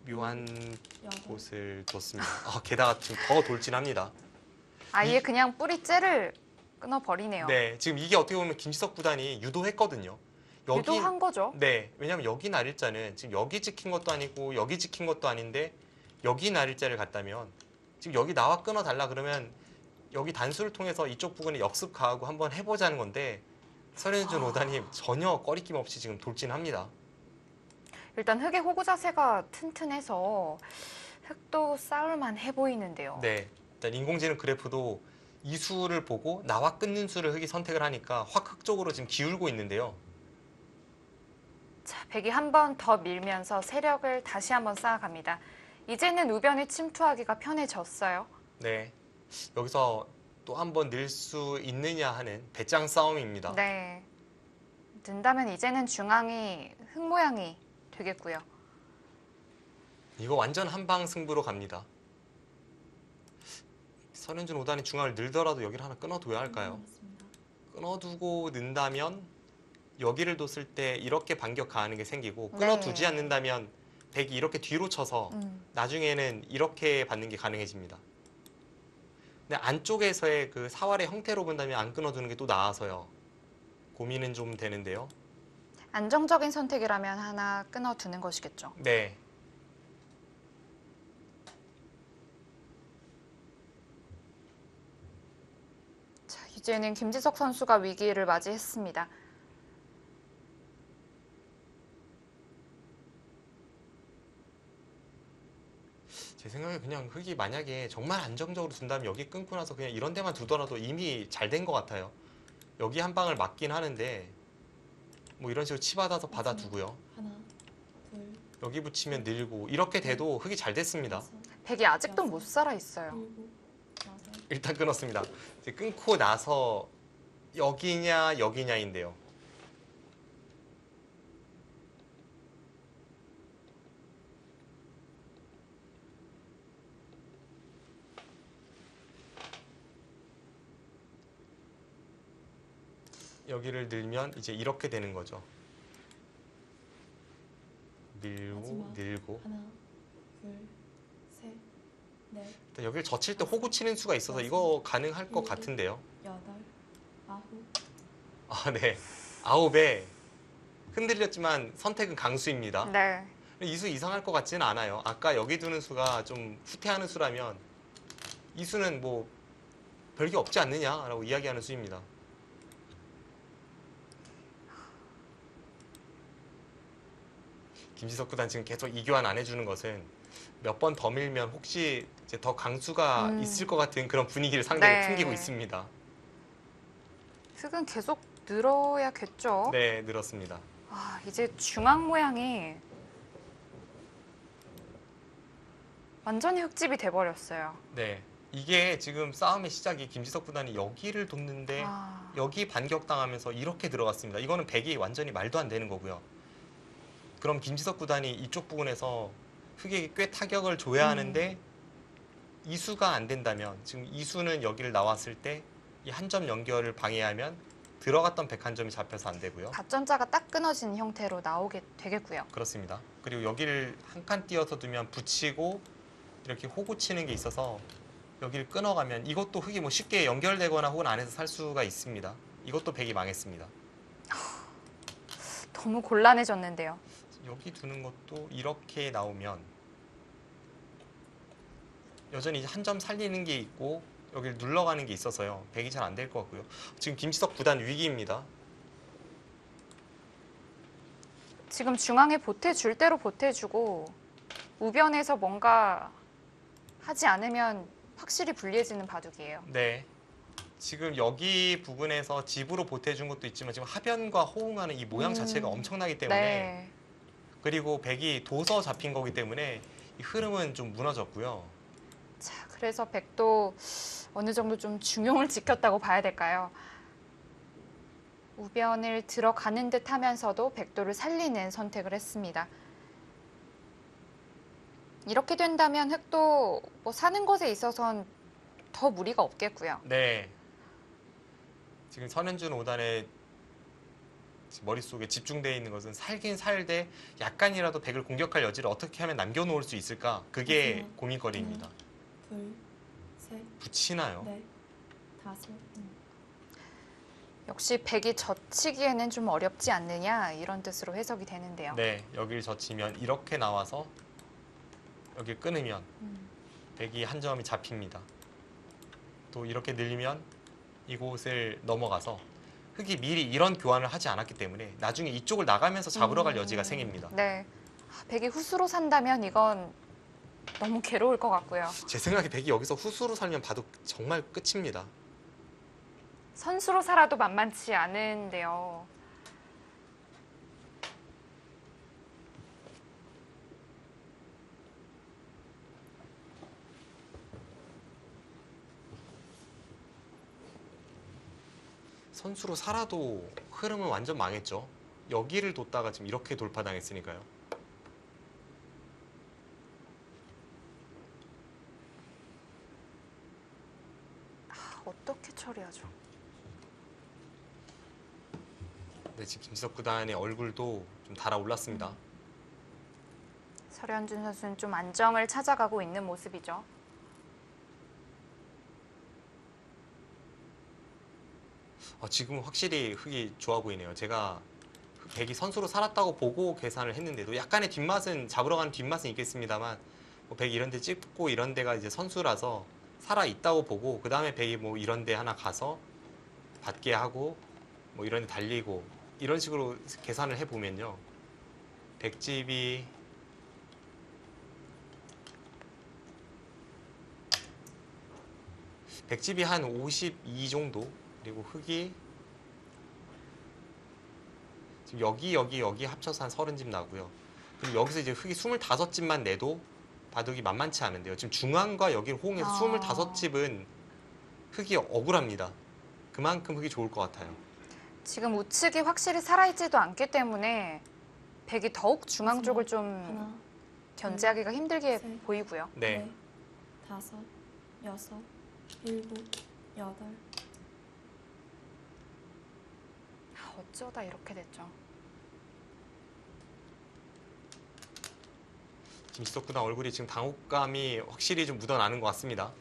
묘한 여덟. 곳을 뒀습니다. 게다가 지금 더 돌진합니다. 아예 그냥 뿌리째를 끊어버리네요. 네, 지금 이게 어떻게 보면 김지석 구단이 유도했거든요. 유도한 거죠. 네, 왜냐하면 여기 날일자는 지금 여기 찍힌 것도 아니고 여기 찍힌 것도 아닌데 여기 날일자를 갔다면 지금 여기 나와 끊어달라 그러면 여기 단수를 통해서 이쪽 부분에 역습 가하고 한번 해보자는 건데 서현준 오다님 전혀 꺼리낌 없이 지금 돌진합니다. 일단 흙의 호구 자세가 튼튼해서 흙도 싸울만 해 보이는데요. 네, 일단 인공지능 그래프도 이 수를 보고 나와 끊는 수를 흙이 선택을 하니까 확 흙 쪽으로 지금 기울고 있는데요. 자, 백이 한 번 더 밀면서 세력을 다시 한번 쌓아갑니다. 이제는 우변에 침투하기가 편해졌어요. 네, 여기서 또 한 번 늘 수 있느냐 하는 배짱 싸움입니다. 네. 는다면 이제는 중앙이 흙 모양이 되겠고요. 이거 완전 한방 승부로 갑니다. 서현준 오단이 중앙을 늘더라도 여기를 하나 끊어둬야 할까요? 남았습니다. 끊어두고 는다면 여기를 뒀을 때 이렇게 반격 가하는 게 생기고 끊어두지 네. 않는다면 백이 이렇게 뒤로 쳐서 나중에는 이렇게 받는 게 가능해집니다. 근데 안쪽에서의 그 사활의 형태로 본다면 안 끊어두는 게 또 나아서요. 고민은 좀 되는데요. 안정적인 선택이라면 하나 끊어두는 것이겠죠. 네. 자, 이제는 김지석 선수가 위기를 맞이했습니다. 제 생각에 그냥 흙이 만약에 정말 안정적으로 둔다면 여기 끊고 나서 그냥 이런 데만 두더라도 이미 잘 된 것 같아요. 여기 한 방을 맞긴 하는데 뭐 이런 식으로 치받아서 받아두고요. 하나, 둘, 여기 붙이면 늘고 이렇게 돼도 흙이 잘 됐습니다. 여섯, 백이 아직도 못 살아 있어요. 일곱, 여덟. 일단 끊었습니다. 이제 끊고 나서 여기냐 여기냐인데요. 여기를 늘면 이제 이렇게 되는 거죠. 밀고 마지막. 늘고 하나, 둘, 셋, 넷, 일단 여기를 젖힐 때 호구 치는 수가 있어서 이거 가능할 것 같은데요. 여덟, 아홉. 네. 아홉에 흔들렸지만 선택은 강수입니다. 네. 이 수 이상할 것 같지는 않아요. 아까 여기 두는 수가 좀 후퇴하는 수라면 이 수는 뭐 별게 없지 않느냐라고 이야기하는 수입니다. 김지석 구단 지금 계속 이 교환 안 해주는 것은 몇 번 더 밀면 혹시 이제 더 강수가 있을 것 같은 그런 분위기를 상당히 네. 풍기고 있습니다. 흙은 계속 늘어야겠죠. 네, 늘었습니다. 이제 중앙 모양이 완전히 흙집이 돼버렸어요. 네, 이게 지금 싸움의 시작이 김지석 구단이 여기를 돕는데 여기 반격당하면서 이렇게 들어갔습니다. 이거는 백이 완전히 말도 안 되는 거고요. 그럼 김지석 구단이 이쪽 부분에서 흙에게 꽤 타격을 줘야 하는데 이수가 안 된다면 지금 이수는 여기를 나왔을 때 이 한 점 연결을 방해하면 들어갔던 백 한 점이 잡혀서 안 되고요. 가점자가 딱 끊어진 형태로 나오게 되겠고요. 그렇습니다. 그리고 여기를 한 칸 띄어서 두면 붙이고 이렇게 호구 치는 게 있어서 여기를 끊어가면 이것도 흙이 뭐 쉽게 연결되거나 혹은 안에서 살 수가 있습니다. 이것도 백이 망했습니다. 너무 곤란해졌는데요. 여기 두는 것도 이렇게 나오면 여전히 한 점 살리는 게 있고 여기를 눌러가는 게 있어서요. 백이 잘 안 될 것 같고요. 지금 김지석 구단 위기입니다. 지금 중앙에 보태줄 대로 보태주고 우변에서 뭔가 하지 않으면 확실히 불리해지는 바둑이에요. 네. 지금 여기 부분에서 집으로 보태준 것도 있지만 지금 하변과 호응하는 이 모양 자체가 엄청나기 때문에 네. 그리고 백이 도서 잡힌 거기 때문에 이 흐름은 좀 무너졌고요. 자, 그래서 백도 어느 정도 좀 중용을 지켰다고 봐야 될까요? 우변을 들어가는 듯 하면서도 백도를 살리는 선택을 했습니다. 이렇게 된다면 흑도 뭐 사는 것에 있어선 더 무리가 없겠고요. 네. 지금 선현준 5단의 머릿속에 집중되어 있는 것은 살긴 살되 약간이라도 백을 공격할 여지를 어떻게 하면 남겨놓을 수 있을까? 그게 마지막. 고민거리입니다. 둘, 셋, 붙이나요? 넷, 다섯. 역시 백이 젖히기에는 좀 어렵지 않느냐 이런 뜻으로 해석이 되는데요. 네. 여기를 젖히면 이렇게 나와서 여기를 끊으면 백이 한 점이 잡힙니다. 또 이렇게 늘리면 이곳을 넘어가서 흑이 미리 이런 교환을 하지 않았기 때문에 나중에 이쪽을 나가면서 잡으러 갈 여지가 생깁니다. 네. 백이 후수로 산다면 이건 너무 괴로울 것 같고요. 제 생각에 백이 여기서 후수로 살면 바둑 정말 끝입니다. 선수로 살아도 만만치 않은데요. 선수로 살아도 흐름은 완전 망했죠. 여기를 뒀다가 지금 이렇게 돌파당했으니까요. 어떻게 처리하죠? 네, 지금 김지석 구단의 얼굴도 좀 달아올랐습니다. 설현준 선수는 좀 안정을 찾아가고 있는 모습이죠. 지금 확실히 흑이 좋아 보이네요. 제가 백이 선수로 살았다고 보고 계산을 했는데도 약간의 뒷맛은 잡으러 가는 뒷맛은 있겠습니다만 뭐 백이 이런 데 찍고 이런 데가 이제 선수라서 살아 있다고 보고 그 다음에 백이 뭐 이런 데 하나 가서 받게 하고 뭐 이런 데 달리고 이런 식으로 계산을 해보면요. 백집이 한 52 정도 그리고 흑이 지금 여기 합쳐서 한 30집 나고요. 그리고 여기서 이제 흑이 25집만 내도 바둑이 만만치 않은데요. 지금 중앙과 여기를 호응해서 25집은 흑이 억울합니다. 그만큼 흑이 좋을 것 같아요. 지금 우측이 확실히 살아있지도 않기 때문에 백이 더욱 중앙 쪽을 좀 하나, 견제하기가 힘들게 셋. 보이고요. 네. 넷, 다섯, 여섯, 일곱, 여덟. 어쩌다 이렇게 됐죠. 김지석 구단 얼굴이 지금 당혹감이 확실히 좀 묻어나는 것 같습니다.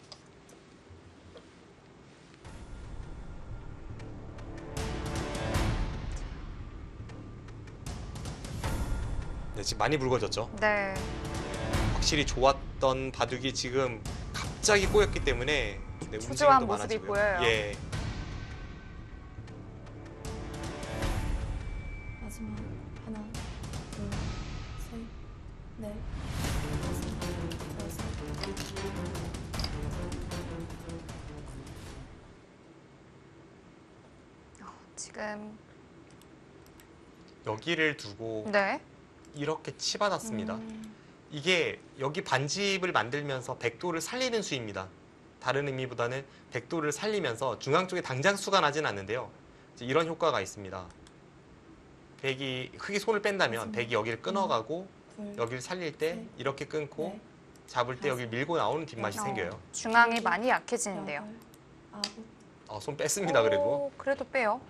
네, 지금 많이 붉어졌죠. 네. 확실히 좋았던 바둑이 지금 갑자기 꼬였기 때문에 네, 초조한 움직임도 모습이 많아지고요. 보여요. 예. 마지막. 하나, 둘, 셋, 넷, 다섯, 여섯. 지금 여기를 두고 네. 이렇게 치받았습니다. 이게 여기 반집을 만들면서 백도를 살리는 수입니다. 다른 의미보다는 백도를 살리면서 중앙 쪽에 당장 수가 나진 않는데요. 이제 이런 효과가 있습니다. 흑이 손을 뺀다면 백이 여기를 끊어가고 둘, 여기를 살릴 때 셋, 이렇게 끊고 넷, 잡을 때 여기 밀고 나오는 뒷맛이 어. 생겨요. 중앙이 많이 약해지는데요. 여덟, 아홉. 손 뺐습니다. 그래도 오, 그래도 빼요.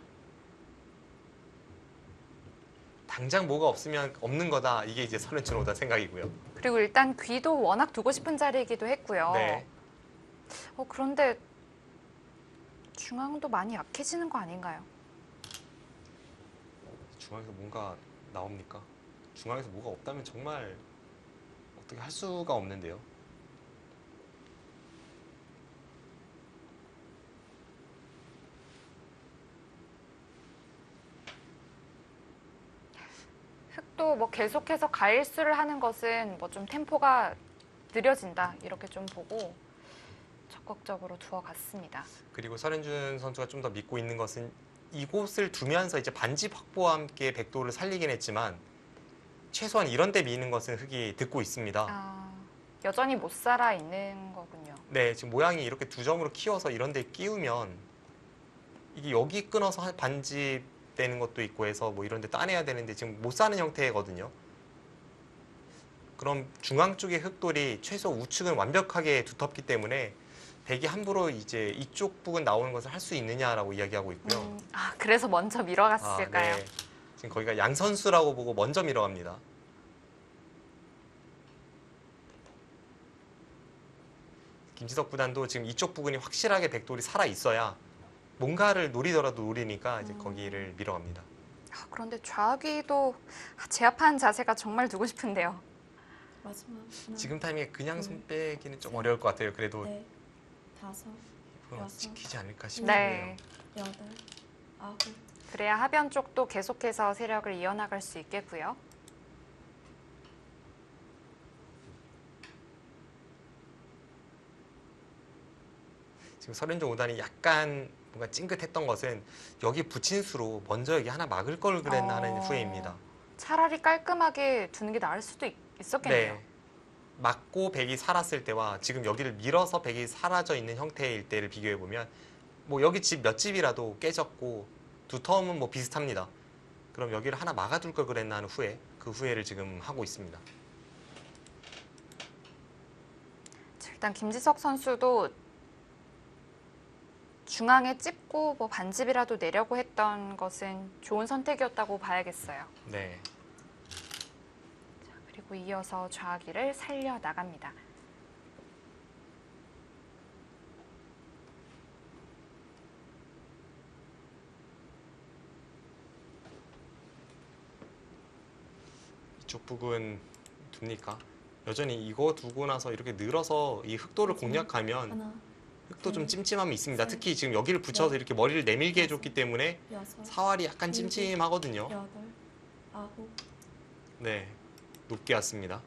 당장 뭐가 없으면 없는 거다. 이게 이제 선현준 오다 생각이고요. 그리고 일단 귀도 워낙 두고 싶은 자리이기도 했고요. 네. 그런데 중앙도 많이 약해지는 거 아닌가요? 중앙에서 뭔가 나옵니까? 중앙에서 뭐가 없다면 정말 어떻게 할 수가 없는데요. 흑도 뭐 계속해서 가일수를 하는 것은 뭐 좀 템포가 느려진다 이렇게 좀 보고 적극적으로 두어갔습니다. 그리고 설현준 선수가 좀 더 믿고 있는 것은 이곳을 두면서 이제 반집 확보와 함께 백도를 살리긴 했지만 최소한 이런 데 미는 것은 흑이 듣고 있습니다. 아, 여전히 못 살아 있는 거군요. 네, 지금 모양이 이렇게 두 점으로 키워서 이런 데 끼우면 이게 여기 끊어서 반집 되는 것도 있고 해서 뭐 이런 데 따내야 되는데 지금 못 사는 형태거든요. 그럼 중앙 쪽의 흑돌이 최소 우측은 완벽하게 두텁기 때문에 백이 함부로 이제 이쪽 부분 나오는 것을 할 수 있느냐라고 이야기하고 있고요. 아, 그래서 먼저 밀어갔을까요? 네. 지금 거기가 양선수라고 보고 먼저 밀어갑니다. 김지석 구단도 지금 이쪽 부분이 확실하게 백돌이 살아 있어야 뭔가를 노리더라도 노리니까 이제 거기를 밀어갑니다. 아, 그런데 좌귀도 제압하는 자세가 정말 두고 싶은데요. 마지막 하나, 지금 타이밍에 그냥 손 빼기는 좀 어려울 것 같아요. 그래도 넷, 다섯, 이건 여섯, 지키지 않을까 싶네요. 네. 여덟, 아홉, 그래야 하변 쪽도 계속해서 세력을 이어나갈 수 있겠고요. 지금 설현종 5단이 약간 뭔가 찡긋했던 것은 여기 붙인 수로 먼저 여기 하나 막을 걸 그랬나 하는 후회입니다. 차라리 깔끔하게 두는 게 나을 수도 있었겠네요. 네. 맞고 백이 살았을 때와 지금 여기를 밀어서 백이 사라져 있는 형태일 때를 비교해 보면 뭐 여기 집 몇 집이라도 깨졌고 두텀은 뭐 비슷합니다. 그럼 여기를 하나 막아둘 걸 그랬나 하는 후회, 그 후회를 지금 하고 있습니다. 자, 일단 김지석 선수도 중앙에 찝고 뭐 반집이라도 내려고 했던 것은 좋은 선택이었다고 봐야겠어요. 네. 자, 그리고 이어서 좌기를 살려 나갑니다. 이쪽 부분 둡니까? 여전히 이거 두고 나서 이렇게 늘어서 이 흑도를 공략하면 하나, 흑도 좀 둘, 찜찜함이 있습니다. 셋, 특히 지금 여기를 붙여서 넷, 이렇게 머리를 내밀게 해줬기 때문에 여섯, 사활이 약간 일곱, 찜찜하거든요. 여덟, 아홉, 네, 높게 왔습니다.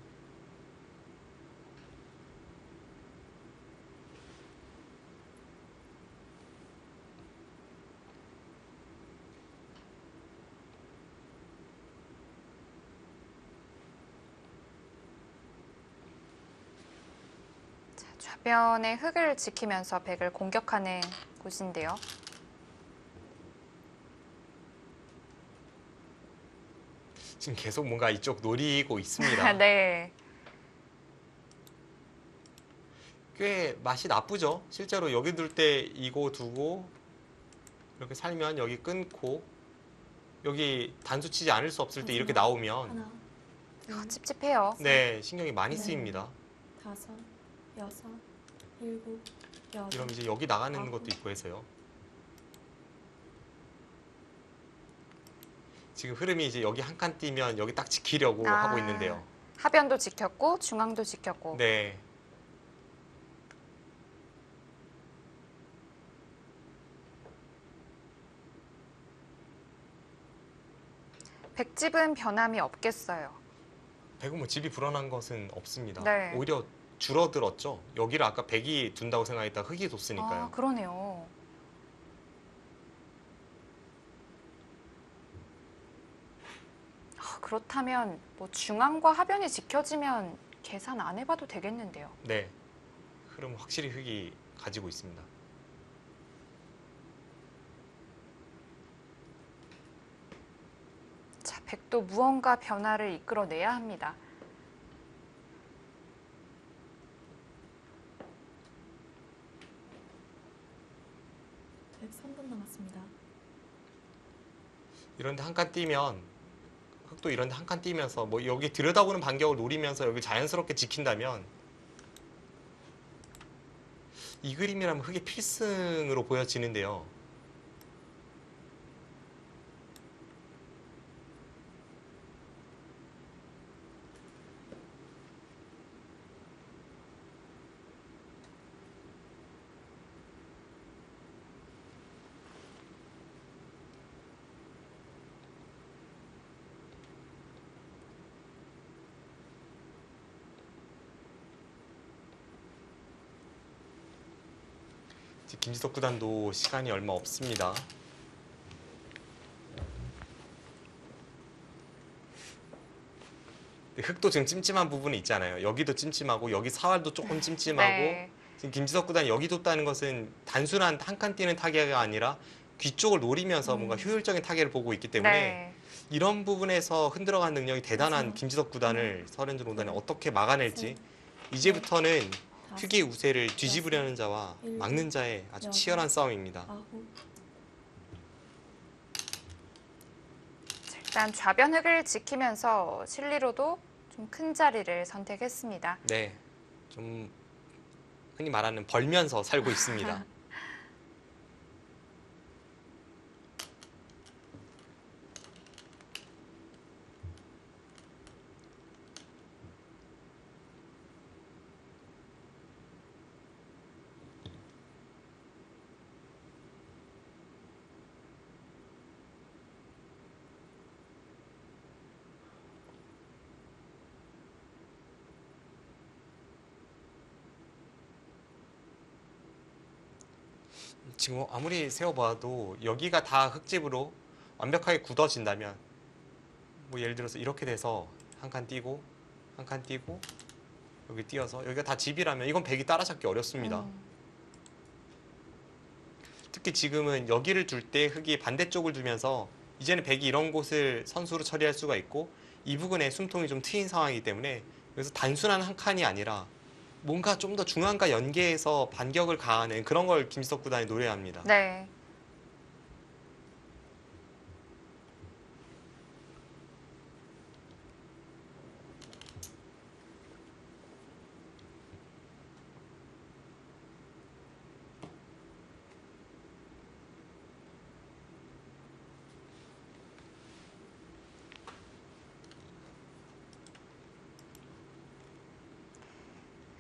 자, 좌변의 흙을 지키면서 백을 공격하는 곳인데요. 지금 계속 뭔가 이쪽 노리고 있습니다. 네. 꽤 맛이 나쁘죠. 실제로 여기 둘 때 이거 두고 이렇게 살면 여기 끊고 여기 단수 치지 않을 수 없을 때 이렇게 나오면 하나, 둘, 찝찝해요. 네, 신경이 많이 네. 쓰입니다. 다섯, 여섯, 일곱, 여덟, 이러면 이제 여기 나가는 것도 있고 해서요. 지금 흐름이 이제 여기 한 칸 뛰면 여기 딱 지키려고 아. 하고 있는데요. 하변도 지켰고 중앙도 지켰고. 네. 백집은 변함이 없겠어요. 백은 뭐 집이 불어난 것은 없습니다. 네. 오히려 줄어들었죠. 여기를 아까 백이 둔다고 생각했다 흑이 뒀으니까요. 아, 그러네요. 아, 그렇다면 뭐 중앙과 하변이 지켜지면 계산 안 해봐도 되겠는데요. 네. 흐름 확실히 흑이 가지고 있습니다. 자, 백도 무언가 변화를 이끌어내야 합니다. 백 3분 남았습니다. 이런데 한 칸 뛰면 흑도 이런데 한 칸 뛰면서 뭐 여기 들여다보는 반격을 노리면서 여기 자연스럽게 지킨다면 이 그림이라면 흑의 필승으로 보여지는데요. 이제 김지석 구단도 시간이 얼마 없습니다. 흙도 지금 찜찜한 부분이 있잖아요. 여기도 찜찜하고 여기 사활도 조금 찜찜하고 네. 지금 김지석 구단이 여기 뒀다는 것은 단순한 한 칸 뛰는 타격이 아니라 귀 쪽을 노리면서 뭔가 효율적인 타격을 보고 있기 때문에 네. 이런 부분에서 흔들어간 능력이 대단한 맞아요. 김지석 구단을 서른준 오단이 어떻게 막아낼지 셋, 이제부터는 다섯, 흙의 우세를 뒤집으려는 자와 일곱, 막는 자의 아주 여덟, 치열한 싸움입니다. 아홉, 자, 일단 좌변 흙을 지키면서 실리로도 좀 큰 자리를 선택했습니다. 네, 좀 흔히 말하는 벌면서 살고 있습니다. 지금 아무리 세워봐도 여기가 다 흙집으로 완벽하게 굳어진다면 뭐 예를 들어서 이렇게 돼서 한 칸 띄고 한 칸 띄고 여기 띄어서 여기가 다 집이라면 이건 백이 따라잡기 어렵습니다. 특히 지금은 여기를 둘 때 흙이 반대쪽을 두면서 이제는 백이 이런 곳을 선수로 처리할 수가 있고 이 부분에 숨통이 좀 트인 상황이기 때문에 그래서 단순한 한 칸이 아니라 뭔가 좀 더 중앙과 연계해서 반격을 가하는 그런 걸 김지석 구단이 노려야 합니다. 네.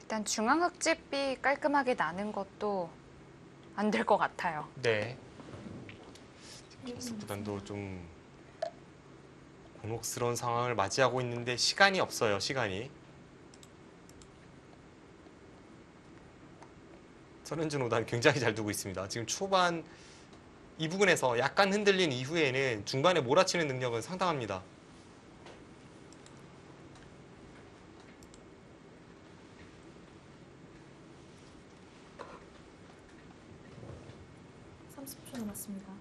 일단 중앙 흙집이 깔끔하게 나는 것도 안 될 것 같아요. 네. 김지석 구단도 좀 곤혹스러운 상황을 맞이하고 있는데 시간이 없어요. 시간이. 서른준 오단 굉장히 잘 두고 있습니다. 지금 초반 이 부분에서 약간 흔들린 이후에는 중반에 몰아치는 능력은 상당합니다. 삼십 초 남았습니다.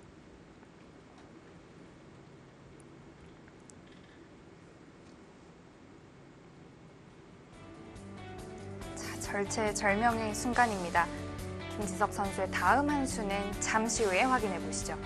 자, 절체절명의 순간입니다. 김지석 선수의 다음 한 수는 잠시 후에 확인해 보시죠.